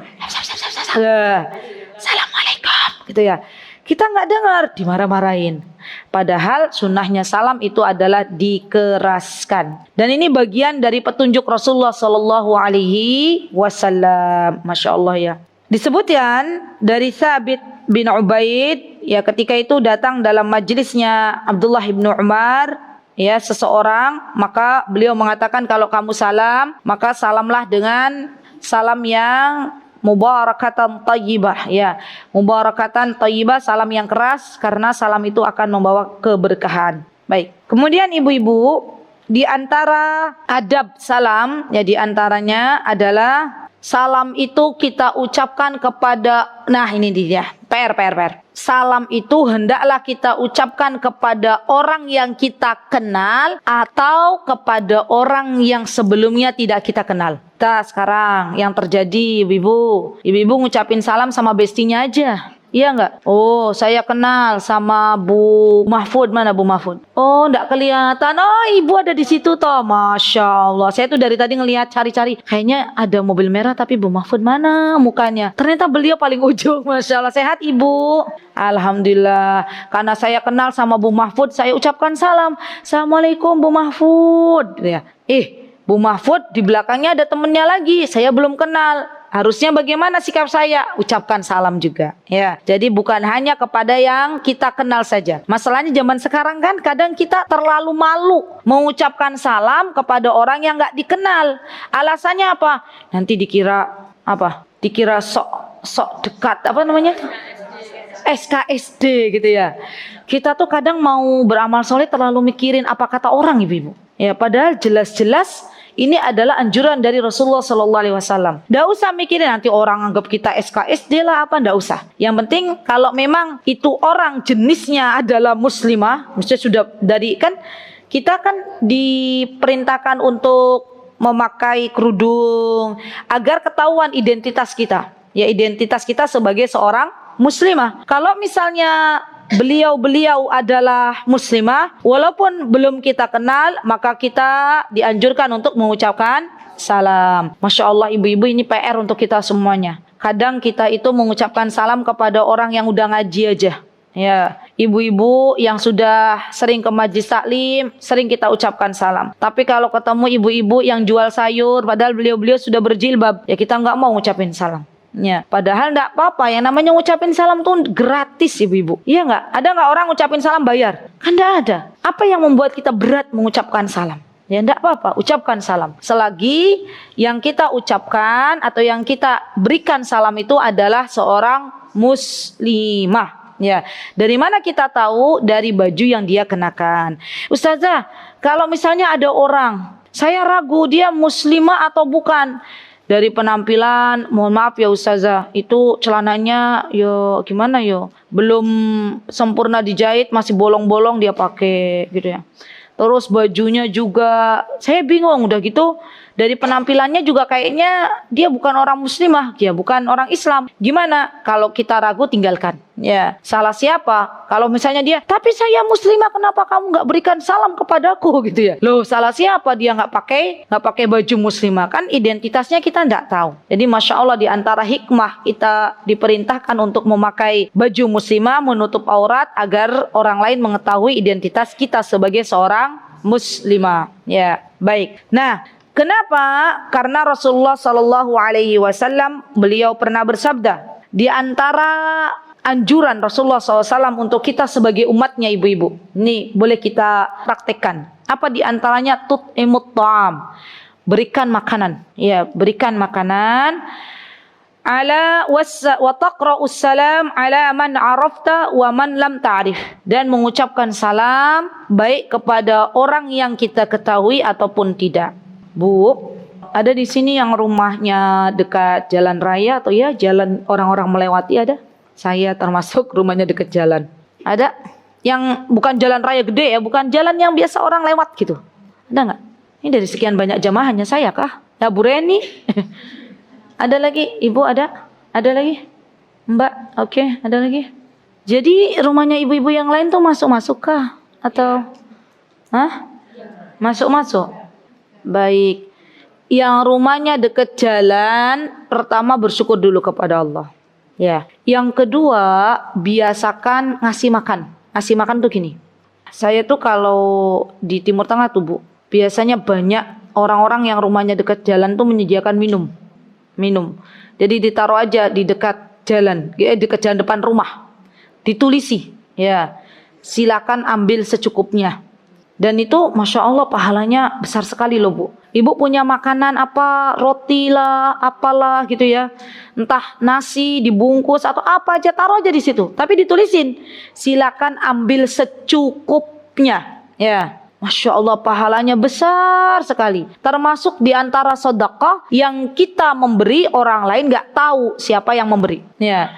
Assalamualaikum gitu ya. Kita nggak dengar, dimarah-marahin. Padahal sunnahnya salam itu adalah dikeraskan. Dan ini bagian dari petunjuk Rasulullah Sallallahu Alaihi Wasallam. Masya Allah ya. Disebutkan dari Thabit bin Ubaid ya, ketika itu datang dalam majelisnya Abdullah bin Umar ya seseorang, maka beliau mengatakan kalau kamu salam maka salamlah dengan salam yang mubarakatan thayyibah, ya. Mubarakatan thayyibah, salam yang keras, karena salam itu akan membawa keberkahan. Baik. Kemudian ibu-ibu, di antara adab salam, ya di antaranya adalah salam itu kita ucapkan kepada, nah ini dia, PR. Salam itu hendaklah kita ucapkan kepada orang yang kita kenal atau kepada orang yang sebelumnya tidak kita kenal. Nah, sekarang yang terjadi, ibu-ibu ngucapin salam sama bestinya aja. Iya enggak? Oh, saya kenal sama Bu Mahfud. Mana Bu Mahfud? Oh, enggak kelihatan. Oh, ibu ada di situ toh. Masya Allah. Saya tuh dari tadi ngelihat cari-cari. Kayaknya ada mobil merah, tapi Bu Mahfud mana mukanya? Ternyata beliau paling ujung. Masya Allah. Sehat ibu? Alhamdulillah. Karena saya kenal sama Bu Mahfud, saya ucapkan salam. Assalamualaikum Bu Mahfud. Ya. Bu Mahfud di belakangnya ada temennya lagi. Saya belum kenal. Harusnya bagaimana sikap saya? Ucapkan salam juga. Ya, jadi bukan hanya kepada yang kita kenal saja. Masalahnya zaman sekarang kan kadang kita terlalu malu mengucapkan salam kepada orang yang nggak dikenal. Alasannya apa? Nanti dikira apa? Dikira sok dekat, apa namanya? SKSD gitu ya. Kita tuh kadang mau beramal soleh terlalu mikirin apa kata orang, ibu-ibu. Ya, padahal jelas-jelas ini adalah anjuran dari Rasulullah SAW. Nggak usah mikirin nanti orang anggap kita SKSD lah apa, nggak usah. Yang penting kalau memang itu orang jenisnya adalah muslimah, maksudnya sudah dari kan kita kan diperintahkan untuk memakai kerudung agar ketahuan identitas kita. Ya, identitas kita sebagai seorang muslimah. Kalau misalnya beliau adalah muslimah, walaupun belum kita kenal, maka kita dianjurkan untuk mengucapkan salam. Masya Allah ibu-ibu, ini PR untuk kita semuanya. Kadang kita itu mengucapkan salam kepada orang yang udah ngaji aja. Ya, ibu-ibu yang sudah sering ke majlis taklim, sering kita ucapkan salam. Tapi kalau ketemu ibu-ibu yang jual sayur, padahal beliau sudah berjilbab, ya kita nggak mau ngucapin salam. Ya, padahal enggak apa-apa, yang namanya ngucapin salam tuh gratis ibu-ibu. Iya enggak? Ada enggak orang ngucapin salam bayar? Kan enggak ada. Apa yang membuat kita berat mengucapkan salam? Ya enggak apa-apa, ucapkan salam. Selagi yang kita ucapkan atau yang kita berikan salam itu adalah seorang muslimah. Ya, dari mana kita tahu? Dari baju yang dia kenakan. Ustazah, kalau misalnya ada orang, saya ragu dia muslimah atau bukan. Dari penampilan, mohon maaf ya Ustazah, itu celananya yo gimana yo, belum sempurna dijahit, masih bolong-bolong dia pakai gitu ya. Terus bajunya juga, saya bingung udah gitu. Dari penampilannya juga kayaknya dia bukan orang muslimah, dia bukan orang Islam. Gimana? Kalau kita ragu tinggalkan. Ya, salah siapa? Kalau misalnya dia, tapi saya muslimah, kenapa kamu nggak berikan salam kepadaku gitu ya? Loh, salah siapa? Dia nggak pakai baju muslimah, kan identitasnya kita nggak tahu. Jadi masya Allah, di antara hikmah kita diperintahkan untuk memakai baju muslimah, menutup aurat agar orang lain mengetahui identitas kita sebagai seorang muslimah. Ya, baik. Nah, kenapa? Karena Rasulullah SAW beliau pernah bersabda, di antara anjuran Rasulullah SAW untuk kita sebagai umatnya ibu-ibu, ini boleh kita praktekkan. Apa di antaranya? Tut'imut ta'am, berikan makanan. Ya, berikan makanan. Ala wa taqra'us salam ala man arafta wa man lam ta'rif, dan mengucapkan salam baik kepada orang yang kita ketahui ataupun tidak. Bu, ada di sini yang rumahnya dekat jalan raya atau ya jalan orang-orang melewati ada? Saya termasuk rumahnya dekat jalan. Ada yang bukan jalan raya gede ya, bukan jalan yang biasa orang lewat gitu. Ada nggak? Ini dari sekian banyak jamaah hanya saya kah? Ya Bu Reni. Ada lagi? Ibu ada? Ada lagi? Mbak? Oke, ada lagi. Jadi rumahnya ibu-ibu yang lain tuh masuk-masuk kah? Atau? Hah? Masuk-masuk? Baik. Yang rumahnya dekat jalan, pertama bersyukur dulu kepada Allah. Ya. Yang kedua, biasakan ngasih makan. Ngasih makan tuh gini. Saya tuh kalau di Timur Tengah tuh Bu, biasanya banyak orang-orang yang rumahnya dekat jalan tuh menyediakan minum. Jadi ditaruh aja di dekat jalan, dekat jalan depan rumah. Ditulisi, ya. Silakan ambil secukupnya. Dan itu Masya Allah pahalanya besar sekali loh Bu. Ibu punya makanan apa, roti lah, apalah gitu ya. Entah nasi dibungkus atau apa aja, taruh aja di situ. Tapi ditulisin, silakan ambil secukupnya. Ya, Masya Allah pahalanya besar sekali. Termasuk di antara sedekah yang kita memberi, orang lain gak tahu siapa yang memberi. Ya,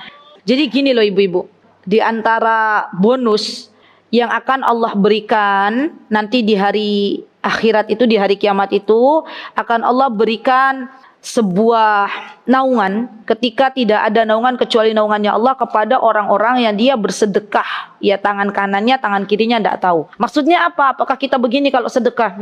jadi gini loh ibu-ibu. Di antara bonus yang akan Allah berikan nanti di hari akhirat itu, di hari kiamat itu akan Allah berikan sebuah naungan ketika tidak ada naungan kecuali naungannya Allah kepada orang-orang yang dia bersedekah. Ya, tangan kanannya, tangan kirinya tidak tahu. Maksudnya apa? Apakah kita begini kalau sedekah?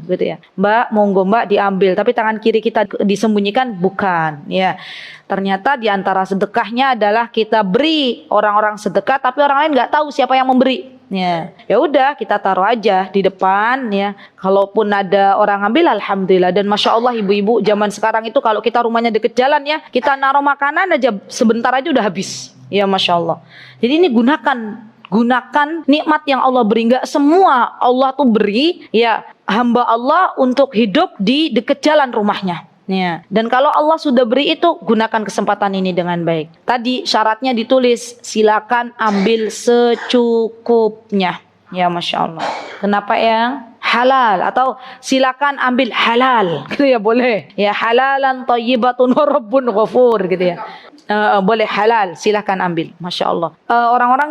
Gitu ya. Mbak, monggo Mbak diambil, tapi tangan kiri kita disembunyikan? Bukan. Ya. Ternyata di antara sedekahnya adalah kita beri orang-orang sedekah, tapi orang lain nggak tahu siapa yang memberi. Ya udah kita taruh aja di depan ya. Kalaupun ada orang ambil, alhamdulillah. Dan Masya Allah ibu-ibu zaman sekarang itu kalau kita rumahnya deket jalan ya, kita naruh makanan aja sebentar aja udah habis. Ya Masya Allah. Jadi ini gunakan nikmat yang Allah beri. Nggak semua Allah tuh beri ya hamba Allah untuk hidup di deket jalan rumahnya. Ya. Dan kalau Allah sudah beri itu, gunakan kesempatan ini dengan baik. Tadi syaratnya ditulis, silakan ambil secukupnya. Ya Masya Allah. Kenapa yang halal? Atau silakan ambil halal, gitu ya, boleh. Ya, halalan thayyibatun wa rabbun ghafur, gitu ya. Boleh halal, silakan ambil. Masya Allah. Orang-orang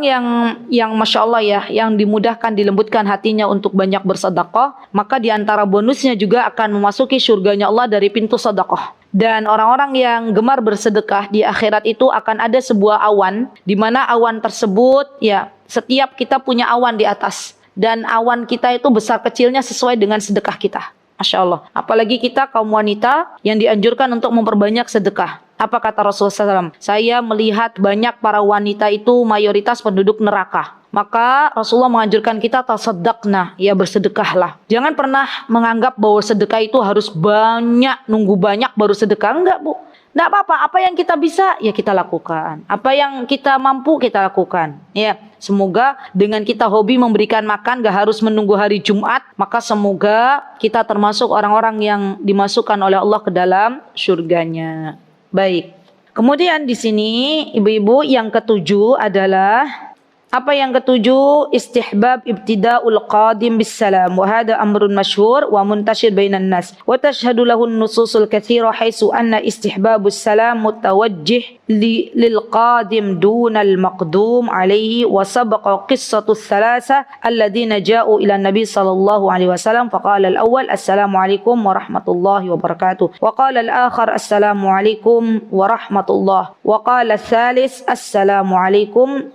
yang Masya Allah ya, yang dimudahkan, dilembutkan hatinya untuk banyak bersedekah, maka diantara bonusnya juga akan memasuki surganya Allah dari pintu sedekah. Dan orang-orang yang gemar bersedekah di akhirat itu akan ada sebuah awan, di mana awan tersebut ya, setiap kita punya awan di atas, dan awan kita itu besar kecilnya sesuai dengan sedekah kita. Masya Allah. Apalagi kita kaum wanita yang dianjurkan untuk memperbanyak sedekah. Apa kata Rasulullah SAW? Saya melihat banyak para wanita itu mayoritas penduduk neraka. Maka Rasulullah menganjurkan kita tasaddaqna, ya bersedekahlah. Jangan pernah menganggap bahwa sedekah itu harus banyak, nunggu banyak baru sedekah. Enggak Bu. Enggak apa-apa, apa yang kita bisa ya kita lakukan. Apa yang kita mampu kita lakukan. Ya, semoga dengan kita hobi memberikan makan, gak harus menunggu hari Jumat, maka semoga kita termasuk orang-orang yang dimasukkan oleh Allah ke dalam surganya. Baik. Kemudian di sini ibu-ibu yang ketujuh adalah apa yang ketujuh? Istihbab ibtida'ul qadim bis salam, wa hadha amrun masyhur wa muntashir bainan nas, wa tashhadu lahu an-nususul katsira haitsu anna istihbabus salam mutawajjih lil qadim dunal maqdum alaihi, wa sabaqa qissatus thalatha alladhina ja'u ila nabi sallallahu alaihi wasallam faqala al-awwal assalamu alaikum warahmatullahi wabarakatuh, wa qala al-akhar assalamu alaikum warahmatullahi, wa qala al-thalith assalamu alaikum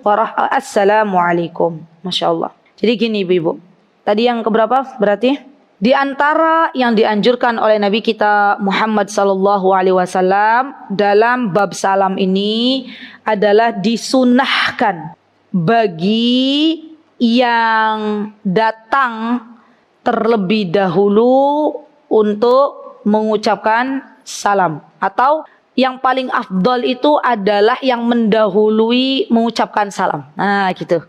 Assalamualaikum. Masya Allah. Jadi gini ibu-ibu. Tadi yang keberapa berarti? Di antara yang dianjurkan oleh Nabi kita Muhammad sallallahu alaihi wasallam dalam bab salam ini adalah disunahkan bagi yang datang terlebih dahulu untuk mengucapkan salam, atau yang paling afdol itu adalah yang mendahului mengucapkan salam. Nah gitu.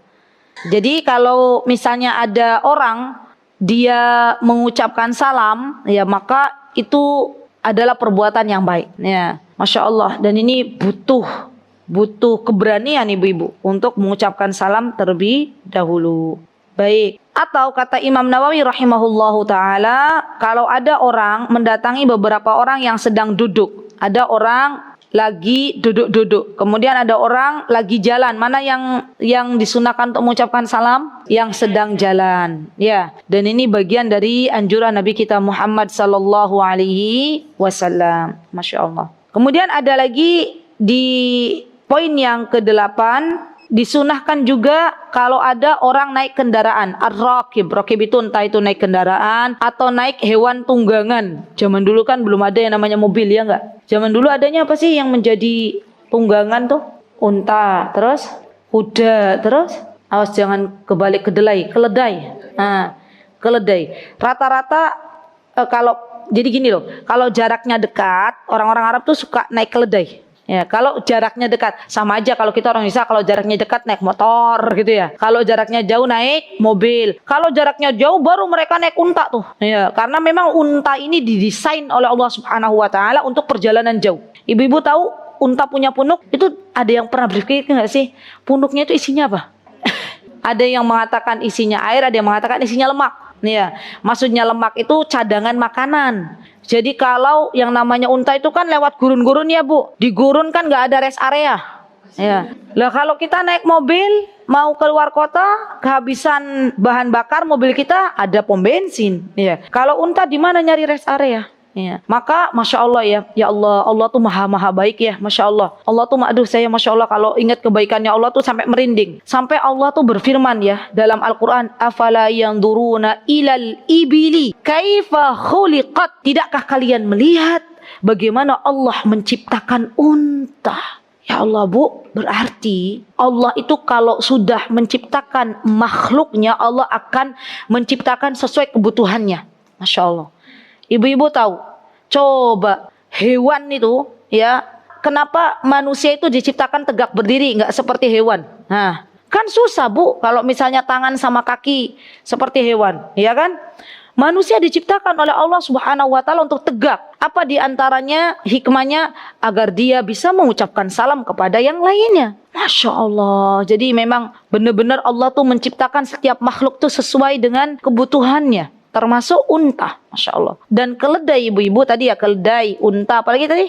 Jadi kalau misalnya ada orang dia mengucapkan salam, ya maka itu adalah perbuatan yang baik. Ya, Masya Allah. Dan ini butuh keberanian ibu-ibu untuk mengucapkan salam terlebih dahulu. Baik. Atau kata Imam Nawawi rahimahullahu ta'ala, kalau ada orang mendatangi beberapa orang yang sedang duduk, ada orang lagi duduk-duduk, kemudian ada orang lagi jalan, mana yang disunahkan untuk mengucapkan salam? Yang sedang jalan. Ya, dan ini bagian dari anjuran Nabi kita Muhammad sallallahu alaihi wasallam. Masya Allah. Kemudian ada lagi di poin yang ke-8, disunahkan juga kalau ada orang naik kendaraan, ar-rakib. Rakib itu entah itu naik kendaraan atau naik hewan tunggangan. Zaman dulu kan belum ada yang namanya mobil, ya enggak? Zaman dulu adanya apa sih yang menjadi tunggangan tuh? Unta, terus kuda, terus awas jangan kebalik kedelai, keledai. Nah, keledai. Rata-rata kalau jadi gini loh, kalau jaraknya dekat, orang-orang Arab tuh suka naik keledai. Ya, kalau jaraknya dekat, sama aja kalau kita orang Indonesia, kalau jaraknya dekat naik motor gitu ya. Kalau jaraknya jauh naik mobil. Kalau jaraknya jauh baru mereka naik unta tuh. Ya, karena memang unta ini didesain oleh Allah Subhanahu wa taala untuk perjalanan jauh. Ibu-ibu tahu unta punya punuk? Itu ada yang pernah berpikir enggak sih? Punuknya itu isinya apa? Ada yang mengatakan isinya air, ada yang mengatakan isinya lemak. Ya, maksudnya lemak itu cadangan makanan. Jadi kalau yang namanya unta itu kan lewat gurun-gurun ya Bu. Di gurun kan nggak ada rest area. Ya. Lah kalau kita naik mobil mau keluar kota kehabisan bahan bakar mobil kita ada pom bensin. Ya. Kalau unta di mana nyari rest area? Ya. Maka Masya Allah ya Allah, Allah tuh maha baik ya, Masya Allah. Allah tuh aduh saya Masya Allah kalau ingat kebaikannya Allah tuh sampai merinding. Sampai Allah tuh berfirman ya dalam Al-Quran, afala yanzuruna ilal ibili kaifa khuliqat. Tidakkah kalian melihat bagaimana Allah menciptakan unta? Ya Allah Bu, berarti Allah itu kalau sudah menciptakan makhluknya, Allah akan menciptakan sesuai kebutuhannya. Masya Allah. Ibu-ibu tahu, coba hewan itu ya, kenapa manusia itu diciptakan tegak berdiri, nggak seperti hewan? Nah, kan susah Bu, kalau misalnya tangan sama kaki seperti hewan, ya kan? Manusia diciptakan oleh Allah Subhanahu wa taala untuk tegak. Apa diantaranya hikmahnya? Agar dia bisa mengucapkan salam kepada yang lainnya. Masya Allah. Jadi memang benar-benar Allah tuh menciptakan setiap makhluk tuh sesuai dengan kebutuhannya. Termasuk unta, Masya Allah. Dan keledai ibu-ibu tadi ya, keledai, unta, apalagi tadi?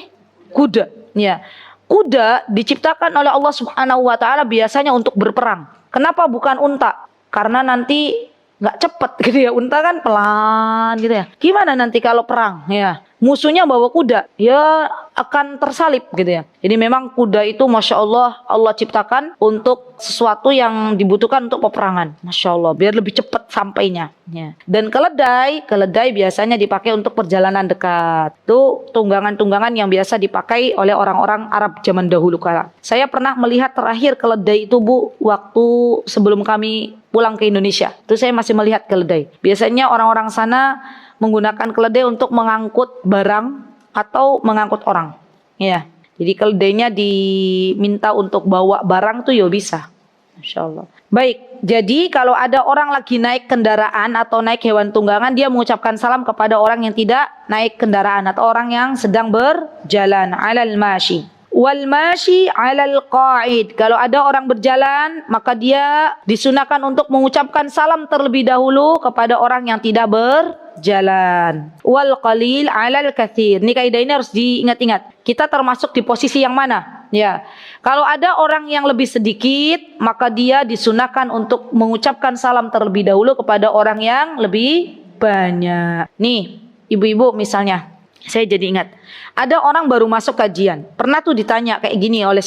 Kuda. Ya. Kuda diciptakan oleh Allah Subhanahu wa taala biasanya untuk berperang. Kenapa bukan unta? Karena nanti nggak cepet gitu ya, unta kan pelan gitu ya. Gimana nanti kalau perang ya? Musuhnya bawa kuda, ya akan tersalib gitu ya. Jadi memang kuda itu Masya Allah, Allah ciptakan untuk sesuatu yang dibutuhkan untuk peperangan. Masya Allah, biar lebih cepat sampainya ya. Dan keledai biasanya dipakai untuk perjalanan dekat. Itu tunggangan-tunggangan yang biasa dipakai oleh orang-orang Arab zaman dahulu kala. Saya pernah melihat terakhir keledai itu Bu, waktu sebelum kami pulang ke Indonesia. Itu saya masih melihat keledai. Biasanya orang-orang sana menggunakan keledai untuk mengangkut barang atau mengangkut orang. Ya. Jadi keledainya diminta untuk bawa barang tuh ya bisa. Masya Allah. Baik, jadi kalau ada orang lagi naik kendaraan atau naik hewan tunggangan, dia mengucapkan salam kepada orang yang tidak naik kendaraan atau orang yang sedang berjalan. Alal mashi. Wal mashi alal qa'id. Kalau ada orang berjalan, maka dia disunahkan untuk mengucapkan salam terlebih dahulu kepada orang yang tidak berjalan. Wal qalil alal katsir. Ini kaidah ini harus diingat-ingat. Kita termasuk di posisi yang mana? Ya. Kalau ada orang yang lebih sedikit, maka dia disunahkan untuk mengucapkan salam terlebih dahulu kepada orang yang lebih banyak. Nih, ibu-ibu misalnya, saya jadi ingat, ada orang baru masuk kajian. Pernah tuh ditanya kayak gini oleh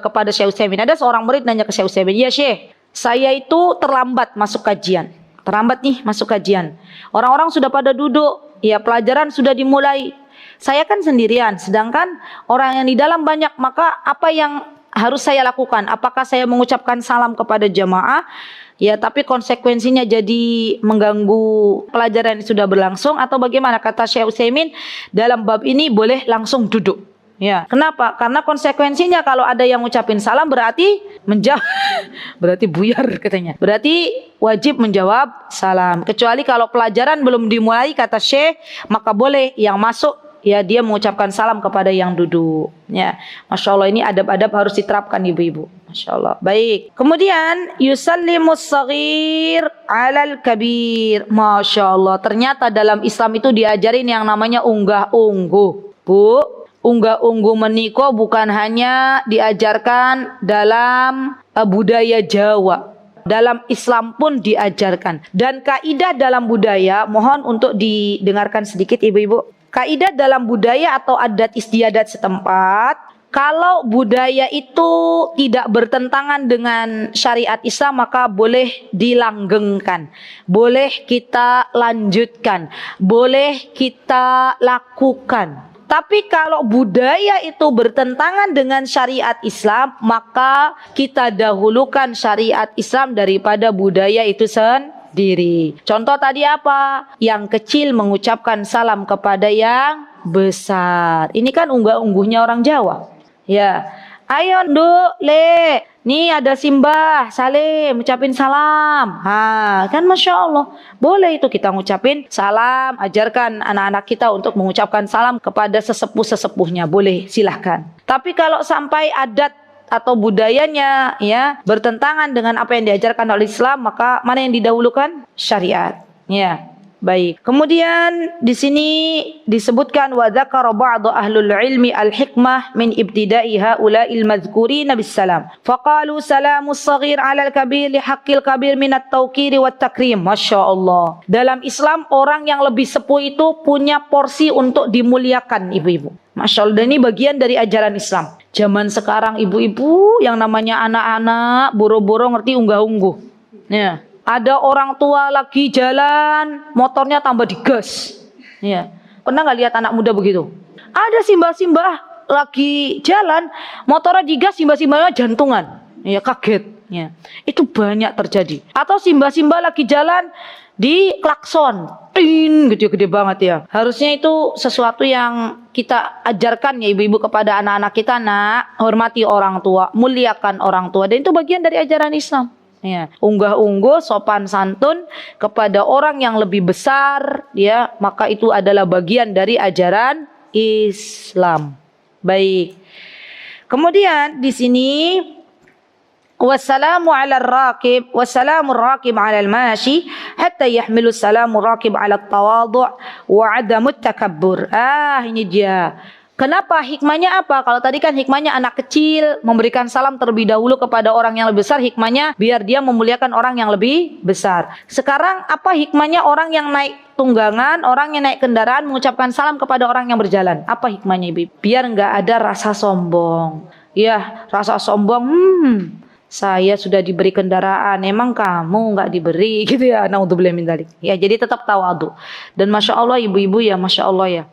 kepada Syekh Utsaimin. Ada seorang murid nanya ke Syekh Utsaimin, "Ya Syekh, saya itu terlambat masuk kajian. Terlambat nih masuk kajian. Orang-orang sudah pada duduk, ya pelajaran sudah dimulai. Saya kan sendirian, sedangkan orang yang di dalam banyak. Maka apa yang harus saya lakukan? Apakah saya mengucapkan salam kepada jamaah? Ya, tapi konsekuensinya jadi mengganggu pelajaran yang sudah berlangsung atau bagaimana?" Kata Syekh Utsaimin, dalam bab ini boleh langsung duduk. Ya, kenapa? Karena konsekuensinya kalau ada yang ngucapin salam berarti menjawab, berarti buyar katanya. Berarti wajib menjawab salam. Kecuali kalau pelajaran belum dimulai, kata Syekh, maka boleh yang masuk ya dia mengucapkan salam kepada yang duduk. Ya, Masya Allah, ini adab-adab harus diterapkan ibu-ibu. Masya Allah. Baik. Kemudian yusallimus saghir alal kabir. Masya Allah. Ternyata dalam Islam itu diajarin yang namanya unggah-ungguh. Bu, unggah-ungguh meniko bukan hanya diajarkan dalam budaya Jawa. Dalam Islam pun diajarkan. Dan kaidah dalam budaya, mohon untuk didengarkan sedikit ibu-ibu. Kaidah dalam budaya atau adat istiadat setempat, kalau budaya itu tidak bertentangan dengan syariat Islam, maka boleh dilanggengkan, boleh kita lanjutkan, boleh kita lakukan. Tapi kalau budaya itu bertentangan dengan syariat Islam, maka kita dahulukan syariat Islam daripada budaya itu sendiri. Contoh tadi apa? Yang kecil mengucapkan salam kepada yang besar. Ini kan unggah-ungguhnya orang Jawa. Ya. Ayo Nduk, Le. Nih ada Simbah, Salim, ucapin salam. Kan Masya Allah. Boleh itu kita ngucapin salam. Ajarkan anak-anak kita untuk mengucapkan salam kepada sesepuh-sesepuhnya. Boleh, silahkan. Tapi kalau sampai adat atau budayanya ya bertentangan dengan apa yang diajarkan oleh Islam, maka mana yang didahulukan? Syariat. Ya. Baik. Kemudian di sini disebutkan wa dzakara ba'du ahlul ilmi al-hikmah min ibtida'i haula'il madhkurina bis salam. Faqalu salamus saghir 'alal kabir li haqqil kabir min at-tawqir wat takrim. Masyaallah. Dalam Islam orang yang lebih sepuh itu punya porsi untuk dimuliakan, ibu-ibu. Masya Allah, dan ini bagian dari ajaran Islam. Zaman sekarang ibu-ibu yang namanya anak-anak boro-boro ngerti unggah-ungguh. Ya. Ada orang tua lagi jalan, motornya tambah digas. Ya. Pernah nggak lihat anak muda begitu? Ada simbah-simbah lagi jalan, motornya digas, simbah-simbahnya jantungan. Ya, kaget. Ya. Itu banyak terjadi. Atau simbah-simbah lagi jalan di klakson, tin, gede-gede banget ya. Harusnya itu sesuatu yang kita ajarkan ya ibu-ibu kepada anak-anak kita, nak, hormati orang tua, muliakan orang tua, dan itu bagian dari ajaran Islam. Ya, unggah-ungguh, sopan santun kepada orang yang lebih besar, ya, maka itu adalah bagian dari ajaran Islam. Baik. Kemudian di sini wassalamu 'alal raqib wassalamur raqib 'alal mashi hatta yahmilu salamur raqib 'alat tawadhu' wa 'adamut takabbur. Ini dia. Kenapa? Hikmahnya apa? Kalau tadi kan hikmahnya anak kecil memberikan salam terlebih dahulu kepada orang yang lebih besar, hikmahnya biar dia memuliakan orang yang lebih besar. Sekarang apa hikmahnya orang yang naik tunggangan, orang yang naik kendaraan mengucapkan salam kepada orang yang berjalan? Apa hikmahnya, Ibu? Biar nggak ada rasa sombong. Ya, rasa sombong. Saya sudah diberi kendaraan, emang kamu nggak diberi, gitu ya. Naudzubillah min dzalik. Ya, jadi tetap tawadhu. Dan Masya Allah ibu-ibu ya, Masya Allah ya.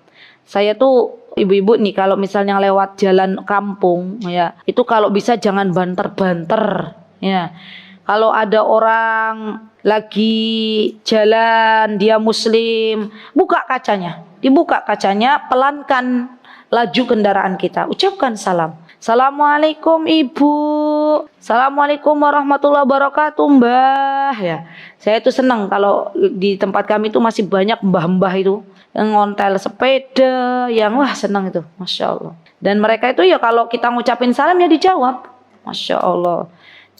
Saya tuh ibu-ibu nih kalau misalnya lewat jalan kampung ya, itu kalau bisa jangan banter-banter ya. Kalau ada orang lagi jalan, dia muslim, buka kacanya, dibuka kacanya, pelankan laju kendaraan kita, ucapkan salam. Assalamualaikum Ibu, Assalamualaikum warahmatullahi wabarakatuh Mbah ya. Saya itu senang kalau di tempat kami itu masih banyak mbah-mbah itu yang ngontel sepeda, yang wah senang itu, Masya Allah. Dan mereka itu ya kalau kita ngucapin salam ya dijawab, Masya Allah.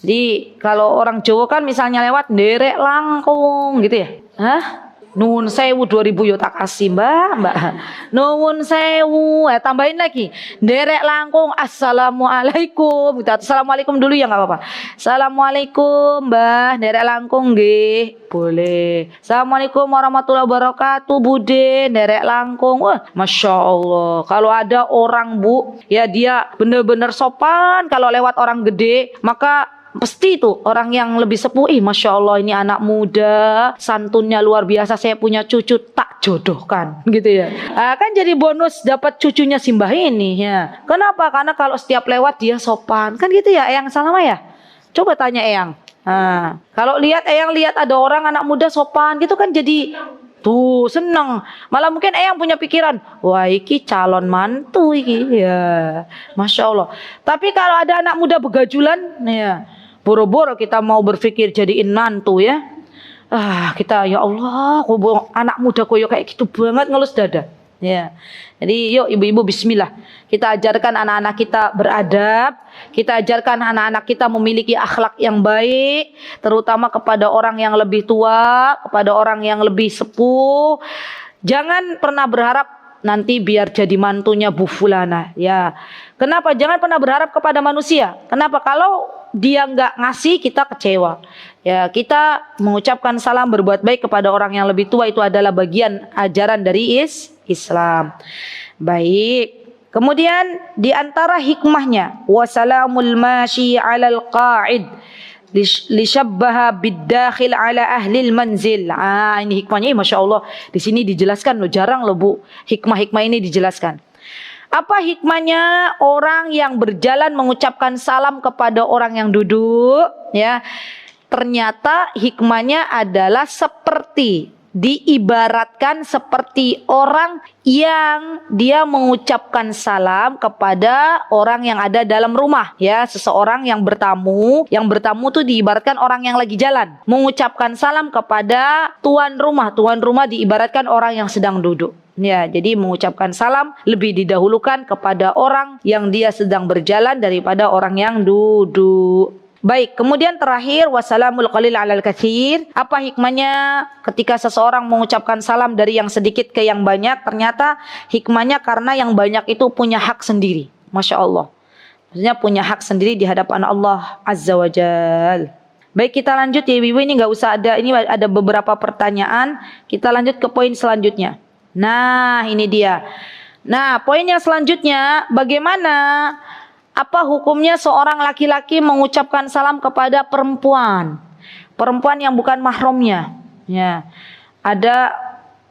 Jadi kalau orang Jawa kan misalnya lewat nderek langkung gitu ya, Nuwun sewu 2000 yo tak kasih mbak. Nuwun sewu, tambahin lagi. Nderek langkung, assalamualaikum. Gitu. Assalamualaikum dulu ya nggak apa-apa. Assalamualaikum mbah, nderek langkung nggih. Boleh. Assalamualaikum warahmatullahi wabarakatuh Bude, nderek langkung. Wah, Masya Allah. Kalau ada orang bu, ya dia bener-bener sopan. Kalau lewat orang gede, maka pasti itu orang yang lebih sepuh, Masya Allah ini anak muda, santunnya luar biasa, saya punya cucu tak jodohkan, gitu ya. Kan jadi bonus dapat cucunya Simbah ini ya. Kenapa? Karena kalau setiap lewat dia sopan, kan gitu ya Eyang Salama ya. Coba tanya Eyang. Kalau Eyang lihat ada orang anak muda sopan gitu kan jadi tuh seneng. Malah mungkin Eyang punya pikiran, wah iki calon mantu iki ya, Masya Allah. Tapi kalau ada anak muda begajulan ya, boro-boro kita mau berpikir jadiin mantu ya. Kita ya Allah, anak muda koyo kayak gitu banget ngelus dada. Ya. Jadi yuk ibu-ibu bismillah. Kita ajarkan anak-anak kita beradab, kita ajarkan anak-anak kita memiliki akhlak yang baik, terutama kepada orang yang lebih tua, kepada orang yang lebih sepuh. Jangan pernah berharap nanti biar jadi mantunya Bu Fulana ya. Kenapa? Jangan pernah berharap kepada manusia. Kenapa? Kalau dia nggak ngasih kita kecewa ya. Kita mengucapkan salam, berbuat baik kepada orang yang lebih tua, itu adalah bagian ajaran dari Islam. Baik. Kemudian di antara hikmahnya wasalamul mashi 'alal qa'id lishabbaha bid-dakhil 'ala ahlil manzil. Ini hikmahnya, Masya Allah. Di sini dijelaskan loh, jarang loh Bu hikmah-hikmah ini dijelaskan. Apa hikmahnya? Orang yang berjalan mengucapkan salam kepada orang yang duduk ya. Ternyata hikmahnya adalah seperti diibaratkan seperti orang yang dia mengucapkan salam kepada orang yang ada dalam rumah, ya, seseorang yang bertamu tuh diibaratkan orang yang lagi jalan, mengucapkan salam kepada tuan rumah diibaratkan orang yang sedang duduk. Ya, jadi mengucapkan salam lebih didahulukan kepada orang yang dia sedang berjalan daripada orang yang duduk. Baik, kemudian terakhir wassalamul qalil alal katsir. Apa hikmahnya ketika seseorang mengucapkan salam dari yang sedikit ke yang banyak? Ternyata hikmahnya karena yang banyak itu punya hak sendiri. Masya Allah. Maksudnya punya hak sendiri di hadapan Allah Azza wa Jal. Baik, kita lanjut ya Ibu, ini nggak usah ada, ini ada beberapa pertanyaan. Kita lanjut ke poin selanjutnya. Nah, ini dia. Nah, poin yang selanjutnya, bagaimana apa hukumnya seorang laki-laki mengucapkan salam kepada perempuan yang bukan mahramnya? Ya, ada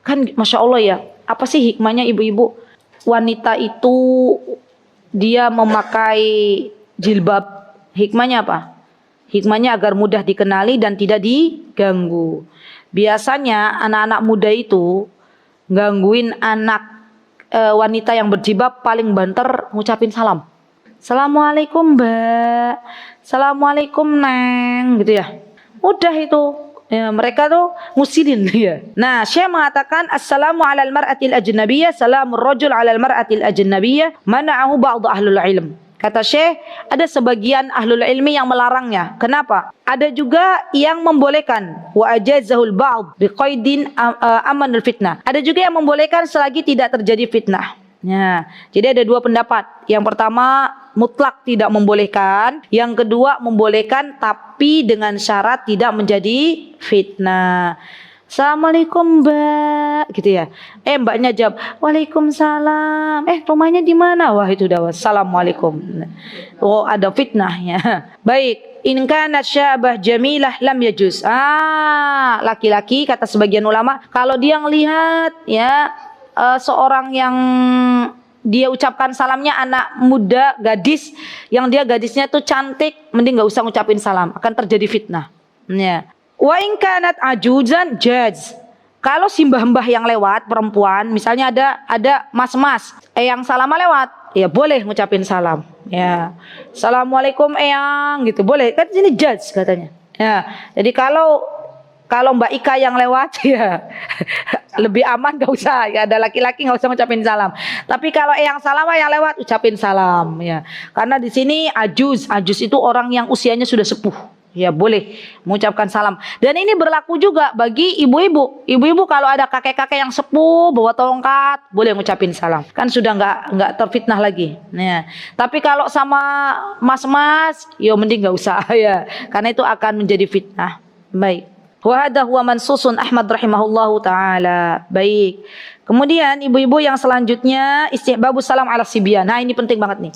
kan, masya Allah ya. Apa sih hikmahnya ibu-ibu? Wanita itu dia memakai jilbab. Hikmahnya apa? Hikmahnya agar mudah dikenali dan tidak diganggu. Biasanya anak-anak muda itu gangguin anak wanita yang berjilbab paling banter ngucapin salam. Assalamualaikum Mbak, Assalamualaikum Neng, gitu ya. Udah itu, ya, mereka tuh ngusilin ya. Nah, Syekh mengatakan assalamu alal mar'atil ajnabiyyah, salamur rajul alal mar'atil ajnabiyyah, mana'ahu ba'd ahlul ilm. Kata Syekh, ada sebagian ahlul ilmi yang melarangnya. Kenapa? Ada juga yang membolehkan. Wa ajazahul ba'd biqaidin amanul fitnah. Ada juga yang membolehkan selagi tidak terjadi fitnah. Ya, jadi ada dua pendapat. Yang pertama mutlak tidak membolehkan, yang kedua membolehkan tapi dengan syarat tidak menjadi fitnah. Assalamualaikum Mbak, gitu ya. Mbaknya jawab, Waalaikumsalam. Rumahnya di mana? Wah, itu dah Assalamualaikum. Oh, ada fitnahnya. Baik, in kanat syabah jamilah lam yajuz. Laki-laki kata sebagian ulama, kalau dia ngelihat ya seorang yang dia ucapkan salamnya anak muda, gadis, yang dia gadisnya tuh cantik, mending nggak usah ngucapin salam, akan terjadi fitnah. Ya. Wa in kanat ajuzan jaz. Kalau si mbah-mbah yang lewat perempuan, misalnya ada mas-mas, yang salamah lewat, ya boleh ngucapin salam. Ya, Assalamualaikum eyang, gitu boleh. Kan ini jaz katanya. Ya, jadi kalau Mbak Ika yang lewat ya lebih aman, gak usah ya, ada laki-laki gak usah ngucapin salam. Tapi kalau yang salamah yang lewat ucapin salam ya. Karena di sini ajuz itu orang yang usianya sudah sepuh. Ya boleh mengucapkan salam. Dan ini berlaku juga bagi ibu-ibu. Ibu-ibu kalau ada kakek-kakek yang sepuh bawa tongkat, boleh ngucapin salam. Kan sudah nggak terfitnah lagi. Nah, tapi kalau sama mas-mas, ya mending nggak usah ya. Karena itu akan menjadi fitnah. Baik. Wa hadha huwa mansusun Ahmad rahimahullahu taala. Baik. Kemudian ibu-ibu yang selanjutnya istihbabus salam ala sibyan. Nah, ini penting banget nih.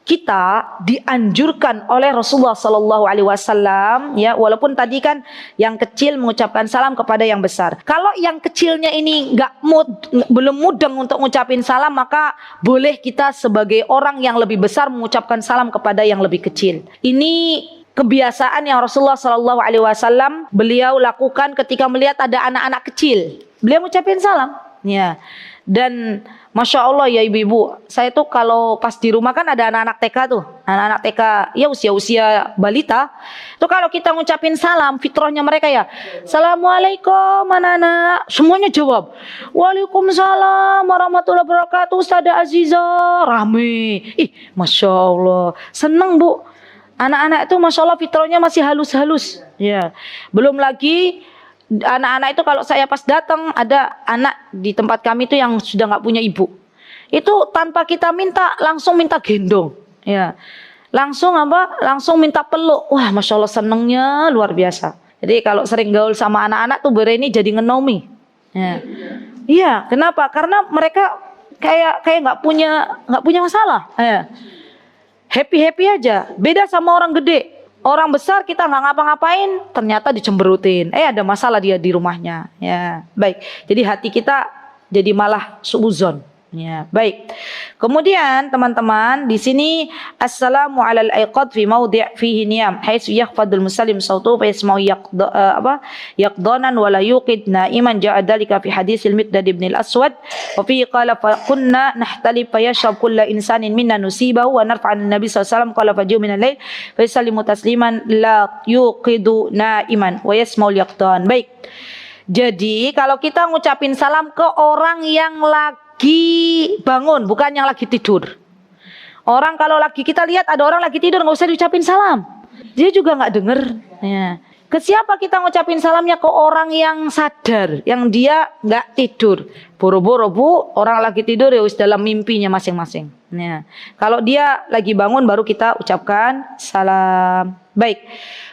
Kita dianjurkan oleh Rasulullah sallallahu alaihi wasallam ya, walaupun tadi kan yang kecil mengucapkan salam kepada yang besar. Kalau yang kecilnya ini belum mudeng untuk mengucapin salam, maka boleh kita sebagai orang yang lebih besar mengucapkan salam kepada yang lebih kecil. Ini kebiasaan yang Rasulullah sallallahu alaihi wasallam beliau lakukan ketika melihat ada anak-anak kecil. Beliau mengucapin salam. Ya. Dan Masya Allah ya ibu-ibu, saya tuh kalau pas di rumah kan ada anak-anak TK tuh, anak-anak TK ya usia-usia balita. Tuh kalau kita ngucapin salam, fitrahnya mereka ya, Assalamualaikum anak-anak, semuanya jawab, Waalaikumsalam warahmatullahi wabarakatuh Ustazah Azizah, rame. Masya Allah, seneng bu. Anak-anak itu Masya Allah fitrahnya masih halus-halus. Ya, belum lagi anak-anak itu kalau saya pas datang, ada anak di tempat kami itu yang sudah nggak punya ibu. Itu tanpa kita minta langsung minta gendong, ya. Langsung minta peluk. Wah, Masya Allah senengnya luar biasa. Jadi kalau sering gaul sama anak-anak tuh berani jadi ngenomi. Ya. Iya, kenapa? Karena mereka kayak nggak punya masalah. Ya. Happy aja. Beda sama orang gede. Orang besar kita nggak ngapa-ngapain, ternyata dicemberutin. Ada masalah dia di rumahnya. Ya, baik. Jadi hati kita jadi malah suudzon. Ya, baik. Kemudian teman-teman di sini assalamu alal aiqad fi maudhi' fihi niyam haitsu yakhfadul musallim sautu fa yasma'u yaqdanan wa la yuqid na'iman ja'a dzalika fi hadisil Miqdad ibn al-Aswad wa fihi qala fa kunna nahtalib fa yashrab kullu insanin minna nusibahu wa narfa'u an-nabi sallallahu alaihi wasallam qala faj'u min al-lail fa yusallimu tasliman la yuqidu na'iman wa yasma'u yaqdan. Baik. Jadi kalau kita ngucapin salam ke orang yang lagi bangun, bukan yang lagi tidur. Orang kalau lagi kita lihat ada orang lagi tidur, nggak usah diucapin salam. Dia juga nggak denger. Ya. Ke siapa kita ngucapin salamnya? Ke orang yang sadar, yang dia nggak tidur. Boro-boro bu, orang lagi tidur ya wis dalam mimpinya masing-masing. Ya. Kalau dia lagi bangun baru kita ucapkan salam. Baik.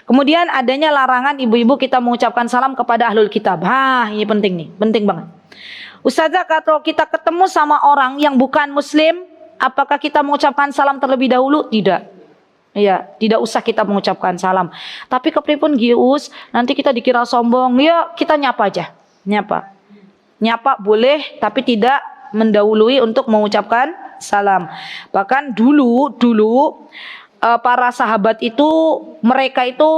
Kemudian adanya larangan ibu-ibu kita mengucapkan salam kepada ahlul kitab. Ini penting nih, penting banget. Ustazah, kalau kita ketemu sama orang yang bukan muslim, apakah kita mengucapkan salam terlebih dahulu? Tidak. Ya, tidak usah kita mengucapkan salam. Tapi kepripun gius, nanti kita dikira sombong. Ya, kita nyapa aja. Nyapa. Nyapa boleh, tapi tidak mendahului untuk mengucapkan salam. Bahkan dulu para sahabat itu, mereka itu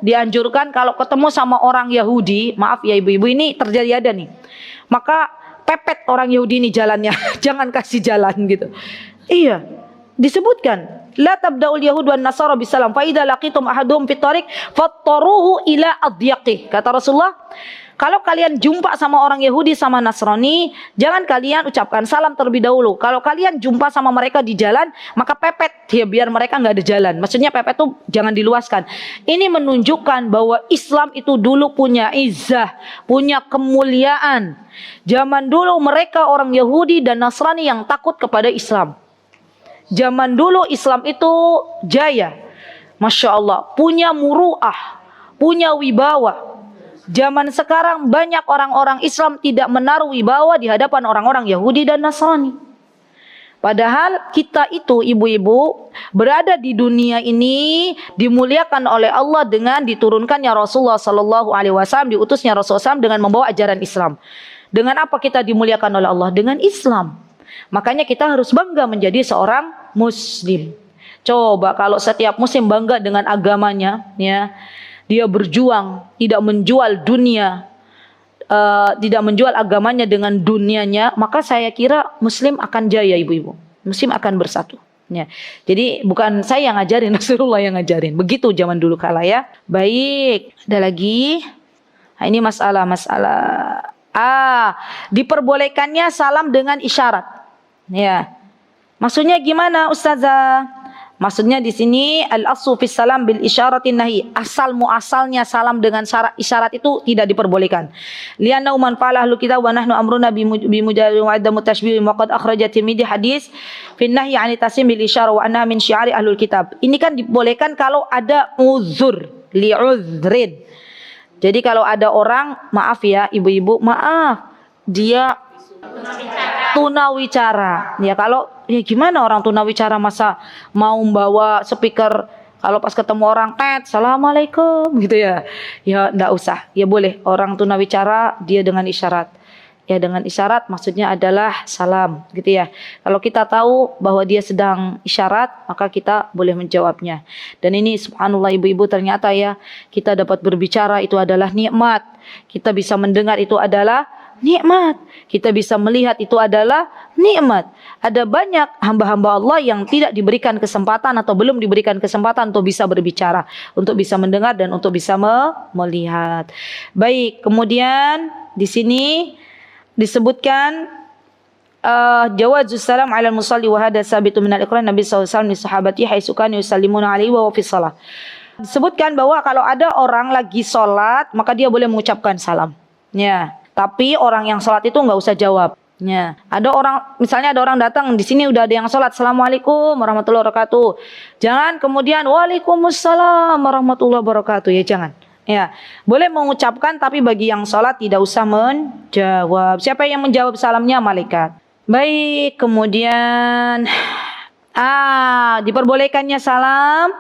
dianjurkan kalau ketemu sama orang Yahudi, maaf ya ibu-ibu, ini terjadi ada nih. Maka pepet orang Yahudi ini jalannya, jangan kasih jalan gitu. Iya, disebutkan la tabdaul yahud wan nasara bisalam fa idza laqitum ahadum fit tariq fattaruhu ila adyaqih. Kata Rasulullah, kalau kalian jumpa sama orang Yahudi sama Nasrani, jangan kalian ucapkan salam terlebih dahulu. Kalau kalian jumpa sama mereka di jalan, maka pepet ya biar mereka nggak ada jalan. Maksudnya pepet tuh jangan diluaskan. Ini menunjukkan bahwa Islam itu dulu punya izzah, punya kemuliaan. Zaman dulu mereka orang Yahudi dan Nasrani yang takut kepada Islam. Zaman dulu Islam itu jaya, Masya Allah, punya muru'ah, punya wibawa. Zaman sekarang banyak orang-orang Islam tidak menaruh wibawa di hadapan orang-orang Yahudi dan Nasrani. Padahal kita itu ibu-ibu berada di dunia ini dimuliakan oleh Allah dengan diturunkannya Rasulullah Sallallahu Alaihi Wasallam, diutusnya Rasulullah SAW dengan membawa ajaran Islam. Dengan apa kita dimuliakan oleh Allah? Dengan Islam. Makanya kita harus bangga menjadi seorang Muslim. Coba kalau setiap Muslim bangga dengan agamanya, ya. Dia berjuang, tidak menjual dunia, tidak menjual agamanya dengan dunianya, maka saya kira Muslim akan jaya ibu-ibu. Muslim akan bersatu. Ya. Jadi bukan saya yang ngajarin, Rasulullah yang ngajarin. Begitu zaman dulu kala ya. Baik, ada lagi. Nah, ini masalah. Diperbolehkannya salam dengan isyarat. Ya. Maksudnya gimana Ustazah? Maksudnya di sini al-aslu fis salam bil isyaratin nahi. Asal muasalnya salam dengan isyarat itu tidak diperbolehkan. Lianna man fa'ala ahlu kitab wa nahnu amruna bi mujarrad wa adamu tashbih wa qad akhrajat Tirmidzi hadis fi nahyi 'ani tasim bil isyarah wa anna min syi'ari ahlul kitab. Ini kan dibolehkan kalau ada uzur, li'udhrin. Jadi kalau ada orang, maaf ya ibu-ibu, maaf, dia tunawicara. Ya kalau ya gimana orang tunawicara masa mau membawa speaker, kalau pas ketemu orang assalamualaikum gitu ya. Ya enggak usah. Ya boleh orang tunawicara dia dengan isyarat. Ya dengan isyarat maksudnya adalah salam gitu ya. Kalau kita tahu bahwa dia sedang isyarat, maka kita boleh menjawabnya. Dan ini subhanallah ibu-ibu, ternyata ya kita dapat berbicara itu adalah nikmat. Kita bisa mendengar itu adalah nikmat. Kita bisa melihat itu adalah nikmat. Ada banyak hamba-hamba Allah yang tidak diberikan kesempatan atau belum diberikan kesempatan untuk bisa berbicara, untuk bisa mendengar dan untuk bisa melihat. Baik, kemudian di sini disebutkan jawazus salam 'alal musalli wa hadza sabitu min al-iqrar Nabi sallallahu alaihi wasallam li sahabati haitsu kanu yusallimuna alaihi wa fi shalah. Disebutkan bahwa kalau ada orang lagi sholat maka dia boleh mengucapkan salam. Ya. Tapi orang yang sholat itu nggak usah jawab. Ya. Ada orang, misalnya ada orang datang di sini udah ada yang sholat, assalamualaikum warahmatullahi wabarakatuh. Jangan kemudian waalaikumsalam warahmatullahi wabarakatuh. Ya jangan. Ya, boleh mengucapkan tapi bagi yang sholat tidak usah menjawab. Siapa yang menjawab salamnya? Malaikat. Baik, kemudian diperbolehkannya salam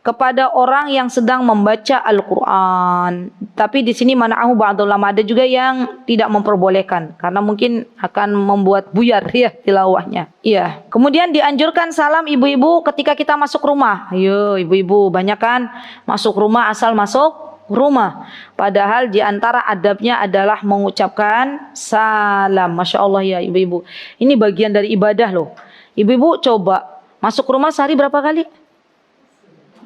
kepada orang yang sedang membaca Al-Quran. Tapi di sini mana'ahu ba'dul ulama, ada juga yang tidak memperbolehkan karena mungkin akan membuat buyar ya tilawahnya. Iya. Kemudian dianjurkan salam ibu-ibu ketika kita masuk rumah. Ayo ibu-ibu, banyak kan masuk rumah asal masuk rumah. Padahal di antara adabnya adalah mengucapkan salam. Masya Allah ya ibu-ibu. Ini bagian dari ibadah loh. Ibu-ibu coba masuk rumah sehari berapa kali?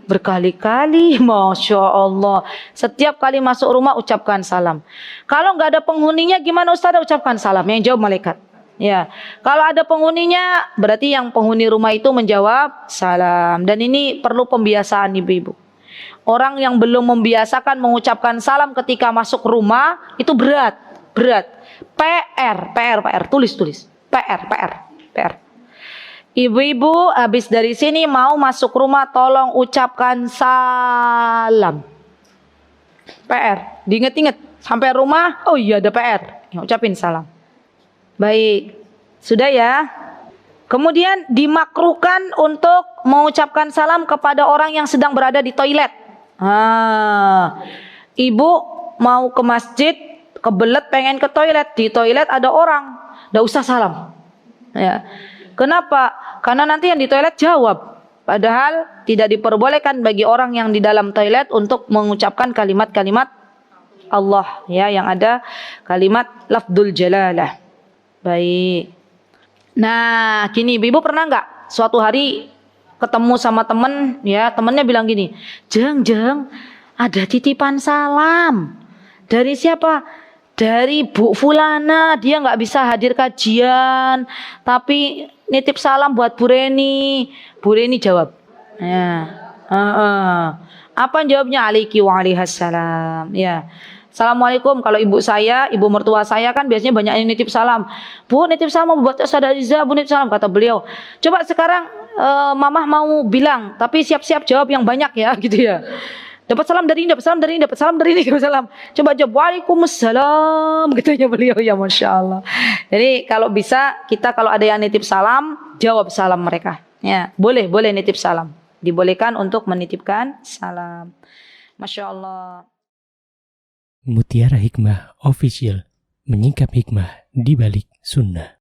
Berkali-kali, Masya Allah. Setiap kali masuk rumah ucapkan salam. Kalau nggak ada penghuninya gimana Ustaz? Ucapkan salam. Yang jawab malaikat. Ya, kalau ada penghuninya berarti yang penghuni rumah itu menjawab salam. Dan ini perlu pembiasaan ibu-ibu. Orang yang belum membiasakan mengucapkan salam ketika masuk rumah itu berat. PR. Tulis. PR. Ibu-ibu habis dari sini mau masuk rumah tolong ucapkan salam. PR. Diinget-inget sampai rumah, oh iya ada PR. Ucapin salam. Baik. Sudah ya. Kemudian dimakruhkan untuk mengucapkan salam kepada orang yang sedang berada di toilet. Ibu mau ke masjid, kebelet pengen ke toilet, di toilet ada orang, nggak usah salam. Ya. Kenapa? Karena nanti yang di toilet jawab. Padahal tidak diperbolehkan bagi orang yang di dalam toilet untuk mengucapkan kalimat-kalimat Allah ya, yang ada kalimat lafdzul jalalah. Baik. Nah, gini, ibu pernah nggak suatu hari ketemu sama temen, ya temennya bilang gini, Jeng, ada titipan salam. Dari siapa? Dari Bu Fulana, dia nggak bisa hadir kajian, tapi nitip salam buat Bu Reni. Bu Reni jawab, ya, apa jawabnya? Alaiki wa alaihassalam. Ya, Assalamualaikum. Kalau ibu saya, ibu mertua saya kan biasanya banyak yang nitip salam. Bu, nitip salam buat Ustaz Iza, Bu nitip salam, kata beliau. Coba sekarang mamah mau bilang, tapi siap-siap jawab yang banyak ya, gitu ya. Dapat salam dari ini, dapat salam dari ini, dapat salam dari ini, dapat salam. Coba jawab, waalaikumsalam, katanya beliau, ya Masya Allah. Jadi kalau bisa, kita kalau ada yang nitip salam, jawab salam mereka. Ya, boleh nitip salam. Dibolehkan untuk menitipkan salam. Masya Allah. Mutiara Hikmah Official, menyingkap hikmah di balik sunnah.